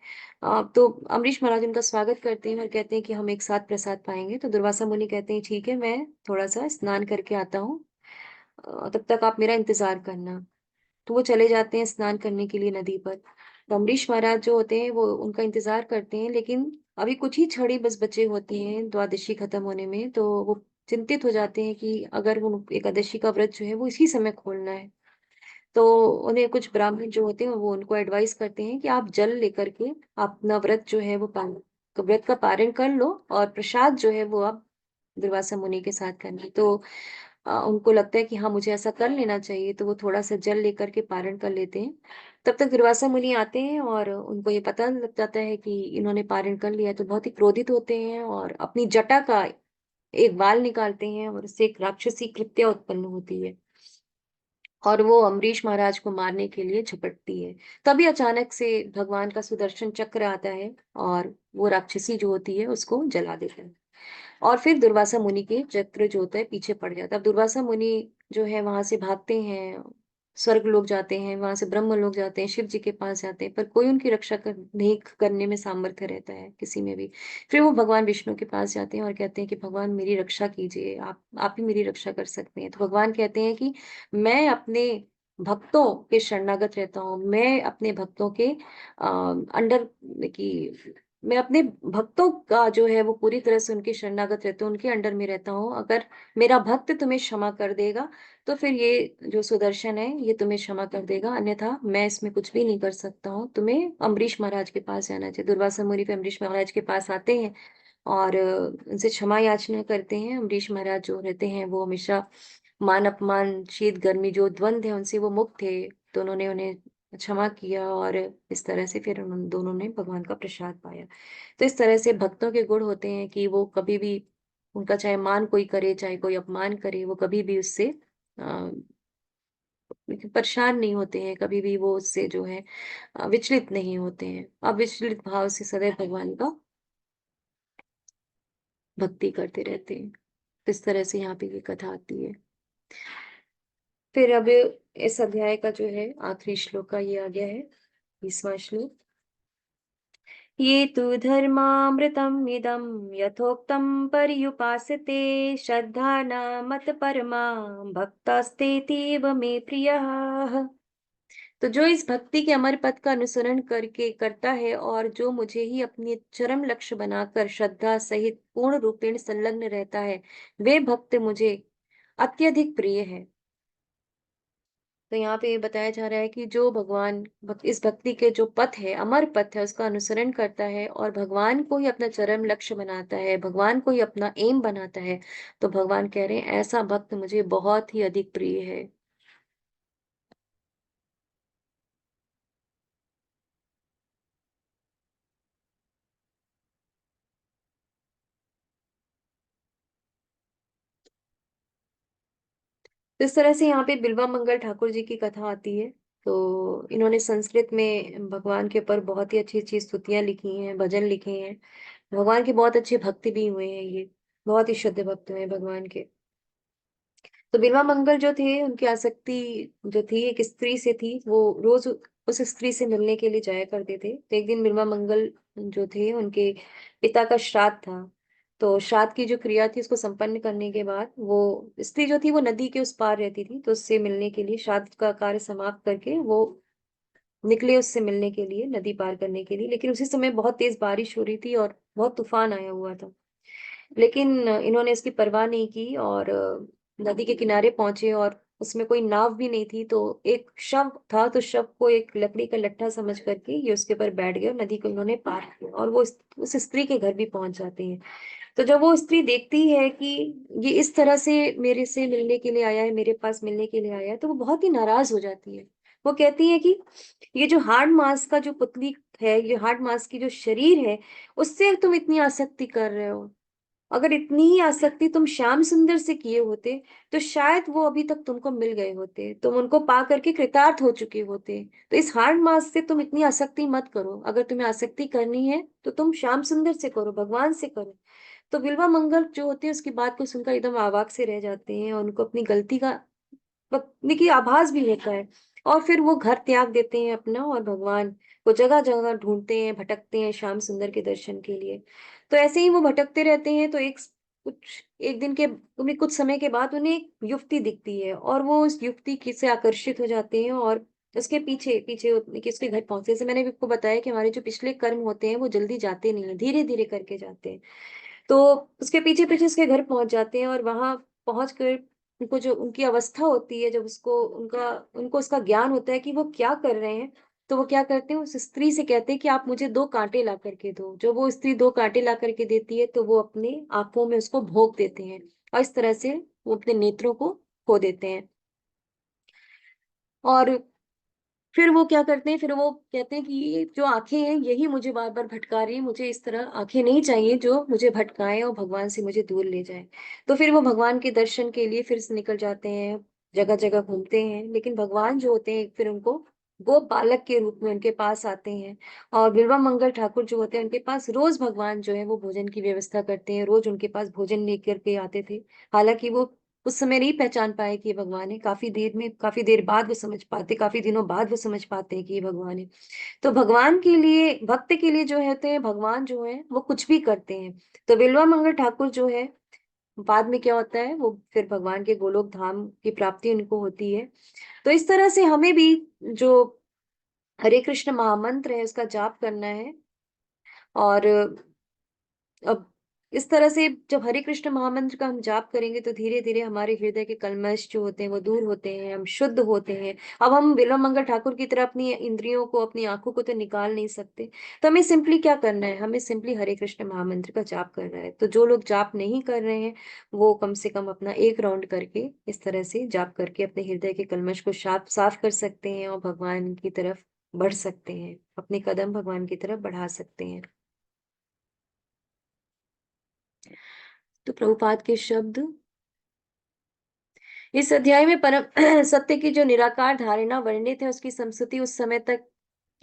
तो अम्बरीश महाराज उनका स्वागत करते हैं और कहते हैं कि हम एक साथ प्रसाद पाएंगे। तो दुर्वासा मुनि कहते हैं ठीक है, मैं थोड़ा सा स्नान करके आता हूँ, तब तक आप मेरा इंतजार करना। तो वो चले जाते हैं स्नान करने के लिए नदी पर। तो अम्बरीश महाराज जो होते हैं वो उनका इंतजार करते हैं, लेकिन अभी कुछ ही छड़ी बस बचे होती हैं द्वादशी खत्म होने में। तो वो चिंतित हो जाते हैं कि अगर वो एकादशी का व्रत जो है वो इसी समय खोलना है, तो उन्हें कुछ ब्राह्मण जो होते हैं वो उनको एडवाइस करते हैं कि आप जल लेकर के अपना व्रत जो है वो पालन, तो व्रत का पारण कर लो और प्रसाद जो है वो आप दुर्वासा मुनि के साथ करना। तो उनको लगता है कि हाँ मुझे ऐसा कर लेना चाहिए, तो वो थोड़ा सा जल लेकर के पारण कर लेते हैं। तब तक दुर्वासा मुनि आते हैं और उनको ये पता लग जाता है कि इन्होंने पारण कर लिया, तो बहुत ही क्रोधित होते हैं और अपनी जटा का एक बाल निकालते हैं और उससे एक राक्षसी कृत्या उत्पन्न होती है और वो अम्बरीश महाराज को मारने के लिए झपटती है। तभी अचानक से भगवान का सुदर्शन चक्र आता है और वो राक्षसी जो होती है उसको जला देता है और फिर दुर्वासा मुनि के चक्र जो होता है पीछे पड़ जाता है। अब दुर्वासा मुनि जो है वहां से भागते हैं, स्वर्ग लोग जाते हैं, वहां से ब्रह्म लोग जाते हैं, शिव जी के पास जाते हैं, पर कोई उनकी रक्षा नहीं करने में सामर्थ्य रहता है किसी में भी। फिर वो भगवान विष्णु के पास जाते हैं और कहते हैं कि भगवान मेरी रक्षा कीजिए, आप ही मेरी रक्षा कर सकते हैं। तो भगवान कहते हैं कि मैं अपने भक्तों के शरणागत रहता हूँ, मैं अपने भक्तों के अंडर की मैं अपने भक्तों का जो है वो पूरी तरह से उनके शरणागत रहता हूँ, उनके अंडर में रहता हूँ। अगर मेरा भक्त तुम्हें क्षमा कर देगा तो फिर ये जो सुदर्शन है ये तुम्हें क्षमा कर देगा, अन्यथा मैं इसमें कुछ भी नहीं कर सकता हूँ। तुम्हें अम्बरीश महाराज के पास जाना चाहिए। दुर्वासा मुनि फिर अम्बरीश महाराज के पास आते हैं और उनसे क्षमा याचना करते हैं। अम्बरीश महाराज जो रहते हैं वो हमेशा मान अपमान शीत गर्मी जो द्वंद है उनसे वो मुक्त थे, तो उन्होंने उन्हें क्षमा किया और इस तरह से फिर उन दोनों ने भगवान का प्रसाद पाया। तो इस तरह से भक्तों के गुण होते हैं कि वो कभी भी, उनका चाहे मान कोई करे चाहे कोई अपमान करे, वो कभी भी उससे अ, परेशान नहीं होते हैं, कभी भी वो उससे जो है विचलित नहीं होते हैं। अब विचलित भाव से सदैव भगवान का भक्ति करते रहते हैं। तो इस तरह से यहाँ पे ये कथा आती है। फिर अब इस अध्याय का जो है आखिरी श्लोक का ये आ गया है 20वां श्लोक। ये तु धर्मामृतम् इदं यथोक्तं पर्युपासते श्रद्धा मत परमा भक्तास्तेतीव मे प्रियः। तो जो इस भक्ति के अमर पथ का अनुसरण करके करता है और जो मुझे ही अपनी चरम लक्ष्य बनाकर श्रद्धा सहित पूर्ण रूपेण संलग्न रहता है, वे भक्त मुझे अत्यधिक प्रिय है। तो यहाँ पे ये बताया जा रहा है कि जो भगवान इस भक्ति के जो पथ है, अमर पथ है, उसका अनुसरण करता है और भगवान को ही अपना चरम लक्ष्य बनाता है, भगवान को ही अपना एम बनाता है, तो भगवान कह रहे हैं ऐसा भक्त मुझे बहुत ही अधिक प्रिय है। तो इस तरह से यहाँ पे बिल्वा मंगल ठाकुर जी की कथा आती है। तो इन्होंने संस्कृत में भगवान के ऊपर बहुत ही अच्छी अच्छी स्तुतियां लिखी हैं, भजन लिखे हैं। भगवान के बहुत अच्छे भक्त भी हुए हैं, ये बहुत ही शुद्ध भक्त हुए हैं भगवान के। तो बिल्वा मंगल जो थे उनकी आसक्ति जो थी एक स्त्री से थी, वो रोज उस स्त्री से मिलने के लिए जाया करते थे। तो एक दिन बिल्वा मंगल जो थे उनके पिता का श्राद्ध था। तो श्राद्ध की जो क्रिया थी उसको संपन्न करने के बाद वो स्त्री जो थी वो नदी के उस पार रहती थी, तो उससे मिलने के लिए श्राद्ध का कार्य समाप्त करके वो निकले उससे मिलने के लिए, नदी पार करने के लिए। लेकिन उसी समय बहुत तेज बारिश हो रही थी और बहुत तूफान आया हुआ था। लेकिन इन्होंने इसकी परवाह नहीं की और नदी के किनारे पहुंचे और उसमें कोई नाव भी नहीं थी। तो एक शव था, तो शव को एक लकड़ी का लट्ठा समझ करके ये उसके ऊपर बैठ गए और नदी को इन्होंने पार किया और वो उस स्त्री के घर भी पहुंच जाते हैं। तो जब वो स्त्री देखती है कि ये इस तरह से मेरे से मिलने के लिए आया है, मेरे पास मिलने के लिए आया है, तो वो बहुत ही नाराज हो जाती है। वो कहती है कि ये जो हार्ड मांस का जो पुतली है, ये हार्ड मांस की जो शरीर है, उससे तुम इतनी आसक्ति कर रहे हो। अगर इतनी ही आसक्ति तुम श्याम सुंदर से किए होते तो शायद वो अभी तक तुमको मिल गए होते, तुम उनको पा करके कृतार्थ हो चुके होते। तो इस हार्ड मास से तुम इतनी आसक्ति मत करो। अगर तुम्हें आसक्ति करनी है तो तुम श्याम सुंदर से करो, भगवान से करो। तो बिल्वा मंगल जो होते हैं उसकी बात को सुनकर एकदम अवाक से रह जाते हैं और उनको अपनी गलती का पत्नी की आभास भी होता है। और फिर वो घर त्याग देते हैं अपना और भगवान को जगह जगह ढूंढते हैं, भटकते हैं श्याम सुंदर के दर्शन के लिए। तो ऐसे ही वो भटकते रहते हैं। तो एक दिन के उन्हें कुछ समय के बाद उन्हें एक युवती दिखती है और वो उस युवती की से आकर्षित हो जाते हैं और उसके पीछे पीछे कि उसके घर पहुंचते। जैसे मैंने भी आपको बताया कि हमारे जो पिछले कर्म होते हैं वो जल्दी जाते नहीं है, धीरे धीरे करके जाते हैं। तो उसके पीछे पीछे उसके घर पहुंच जाते हैं और वहां पहुंचकर उनको जो उनकी अवस्था होती है, जब उनको उसका ज्ञान होता है कि वो क्या कर रहे हैं, तो वो क्या करते हैं, उस स्त्री से कहते हैं कि आप मुझे 2 काँटे ला करके दो। जो वो स्त्री 2 काँटे ला करके देती है, तो वो अपनी आँखों में उसको भोंक देते हैं और इस तरह से वो अपने नेत्रों को खो देते हैं। और फिर वो क्या करते हैं, फिर वो कहते हैं कि ये जो आँखें हैं, यही मुझे बार-बार भटका रही हैं, मुझे इस तरह आँखें नहीं चाहिए जो मुझे भटकाएँ और भगवान से मुझे दूर ले जाएँ। तो फिर वो भगवान के दर्शन के लिए फिर से निकल जाते हैं, जगह-जगह घूमते हैं, लेकिन भगवान जो होते हैं फिर उनको गोप बालक के रूप में उनके पास आते हैं और बिल्वा मंगल ठाकुर जो होते हैं, उनके पास रोज़ भगवान जो है वो भोजन की व्यवस्था करते हैं, रोज़ उनके पास भोजन लेकर के आते थे। हालाँकि वो उस समय नहीं पहचान पाए कि ये भगवान है, काफ़ी देर बाद वो समझ पाते, काफ़ी दिनों बाद वो समझ पाते हैं कि ये भगवान है। तो भगवान के लिए, भक्त के लिए जो होते हैं, भगवान जो है वो कुछ भी करते हैं। तो बिल्वा मंगल ठाकुर जो है, बाद में क्या होता है, वो फिर भगवान के गोलोक धाम की प्राप्ति उनको होती है। तो इस तरह से हमें भी जो हरे कृष्ण महामंत्र है उसका जाप करना है और अब इस तरह से जब हरे कृष्ण महामंत्र का हम जाप करेंगे तो धीरे-धीरे हमारे हृदय के कल्मश जो होते हैं वो दूर होते हैं, हम शुद्ध होते हैं। अब हम बिल्वा मंगल ठाकुर की तरह अपनी इंद्रियों को, अपनी आँखों को तो निकाल नहीं सकते। तो हमें सिंपली क्या करना है? हमें सिंपली हरे कृष्ण महामंत्र का जाप करना है। तो जो लोग जाप नहीं कर रहे हैं, वो कम से कम अपना 1 राउंड करके इस तरह से जाप करके अपने हृदय के कल्मश को साफ कर सकते हैं और भगवान की तरफ बढ़ सकते हैं। अपने कदम भगवान की तरफ बढ़ा सकते हैं। तो प्रभुपाद के शब्द, इस अध्याय में परम सत्य की जो निराकार धारणा वर्णित है, उसकी समस्तुति उस समय तक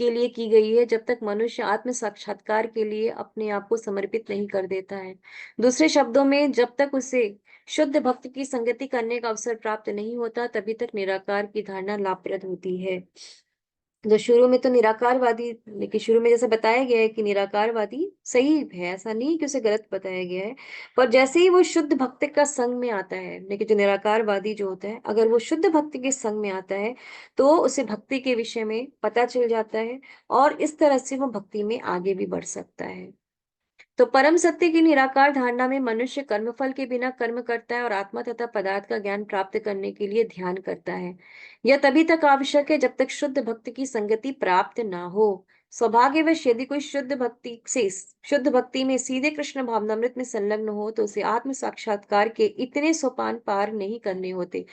के लिए की गई है जब तक मनुष्य आत्म साक्षात्कार के लिए अपने आप को समर्पित नहीं कर देता है। दूसरे शब्दों में, जब तक उसे शुद्ध भक्त की संगति करने का अवसर प्राप्त नहीं होता, तभी तक निराकार की धारणा लाभप्रद होती है। तो शुरू में तो निराकारवादी, लेकिन शुरू में जैसे बताया गया है कि निराकारवादी सही है, ऐसा नहीं कि उसे गलत बताया गया है। पर जैसे ही वो शुद्ध भक्त का संग में आता है, लेकिन जो निराकारवादी जो होता है, अगर वो शुद्ध भक्त के संग में आता है, तो उसे भक्ति के विषय में पता चल जाता है और इस तरह से वो भक्ति में आगे भी बढ़ सकता है। तो परम सत्य की निराकार धारणा में मनुष्य कर्मफल के बिना कर्म करता है और आत्मा तथा पदार्थ का ज्ञान प्राप्त करने के लिए ध्यान करता है। यह तभी तक आवश्यक है जब तक शुद्ध भक्त की संगति प्राप्त ना हो। सौभाग्यवश यदि कोई शुद्ध भक्ति में सीधे कृष्ण भावनामृत में संलग्न हो, तो उसे आत्म साक्षात्कार के इतने सोपान पार नहीं करने होते।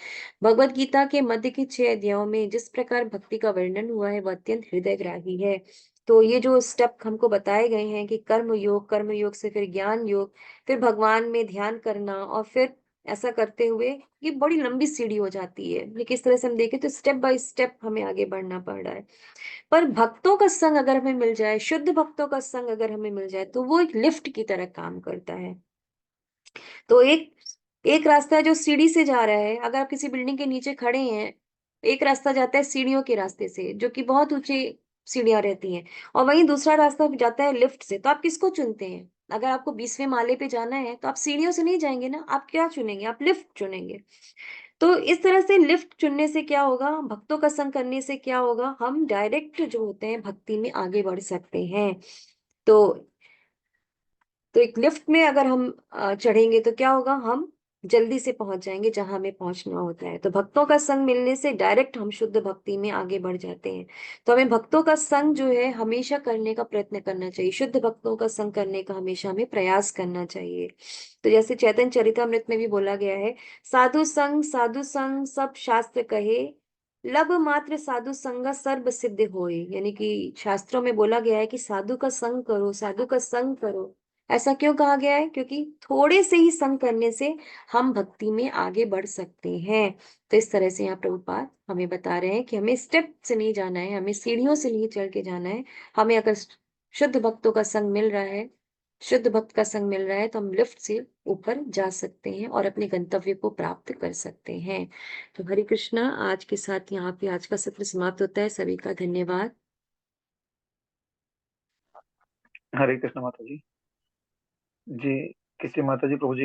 भगवत गीता के मध्य के 6 अध्यायों में जिस प्रकार भक्ति का वर्णन हुआ है, वह अत्यंत हृदयग्राही है। तो ये जो स्टेप हमको बताए गए हैं कि कर्म योग से फिर ज्ञान योग, फिर भगवान में ध्यान करना और फिर ऐसा करते हुए ये बड़ी लंबी सीढ़ी हो जाती है। लेकिन इस तरह से हम देखें तो स्टेप बाय स्टेप हमें आगे बढ़ना पड़ रहा है। पर भक्तों का संग अगर हमें मिल जाए, शुद्ध भक्तों का संग अगर हमें मिल जाए, तो वो एक लिफ्ट की तरह काम करता है। तो एक एक रास्ता है जो सीढ़ी से जा रहा है। अगर आप किसी बिल्डिंग के नीचे खड़े हैं, एक रास्ता जाता है सीढ़ियों के रास्ते से, जो कि बहुत ऊंची सीढ़ियां रहती हैं, और वहीं दूसरा रास्ता जाता है लिफ्ट से। तो आप किसको चुनते हैं? अगर आपको 20वें माले पे जाना है, तो आप सीढ़ियों से नहीं जाएंगे ना, आप क्या चुनेंगे? आप लिफ्ट चुनेंगे। तो इस तरह से लिफ्ट चुनने से क्या होगा, भक्तों का संग करने से क्या होगा, हम डायरेक्ट जो होते हैं भक्ति में आगे बढ़ सकते हैं। तो एक लिफ्ट में अगर हम चढ़ेंगे तो क्या होगा, हम जल्दी से पहुंच जाएंगे जहां हमें पहुंचना होता है। तो भक्तों का संग मिलने से डायरेक्ट हम शुद्ध भक्ति में आगे बढ़ जाते हैं। तो हमें भक्तों का संग जो है हमेशा करने का प्रयत्न करना चाहिए, शुद्ध भक्तों का संग करने का हमेशा हमें प्रयास करना चाहिए। तो जैसे चैतन्य चरितामृत में भी बोला गया है, साधु संग सब शास्त्र कहे, लब मात्र साधु संग सर्व सिद्ध होए। यानी कि शास्त्रों में बोला गया है कि साधु का संग करो, साधु का संग करो। ऐसा क्यों कहा गया है? क्योंकि थोड़े से ही संग करने से हम भक्ति में आगे बढ़ सकते हैं। तो इस तरह से यहाँ प्रभुपाद हमें बता रहे हैं कि हमें स्टेप से नहीं जाना है, हमें सीढ़ियों से नहीं चढ़ के जाना है। हमें अगर शुद्ध भक्तों का संग मिल रहा है, शुद्ध भक्त का संग मिल रहा है, तो हम लिफ्ट से ऊपर जा सकते हैं और अपने गंतव्य को प्राप्त कर सकते हैं। तो हरे कृष्णा, आज के साथ यहाँ पे आज का सत्र समाप्त होता है। सभी का धन्यवाद। हरे कृष्ण माता जी। जी, किसी माता जी प्रभु जी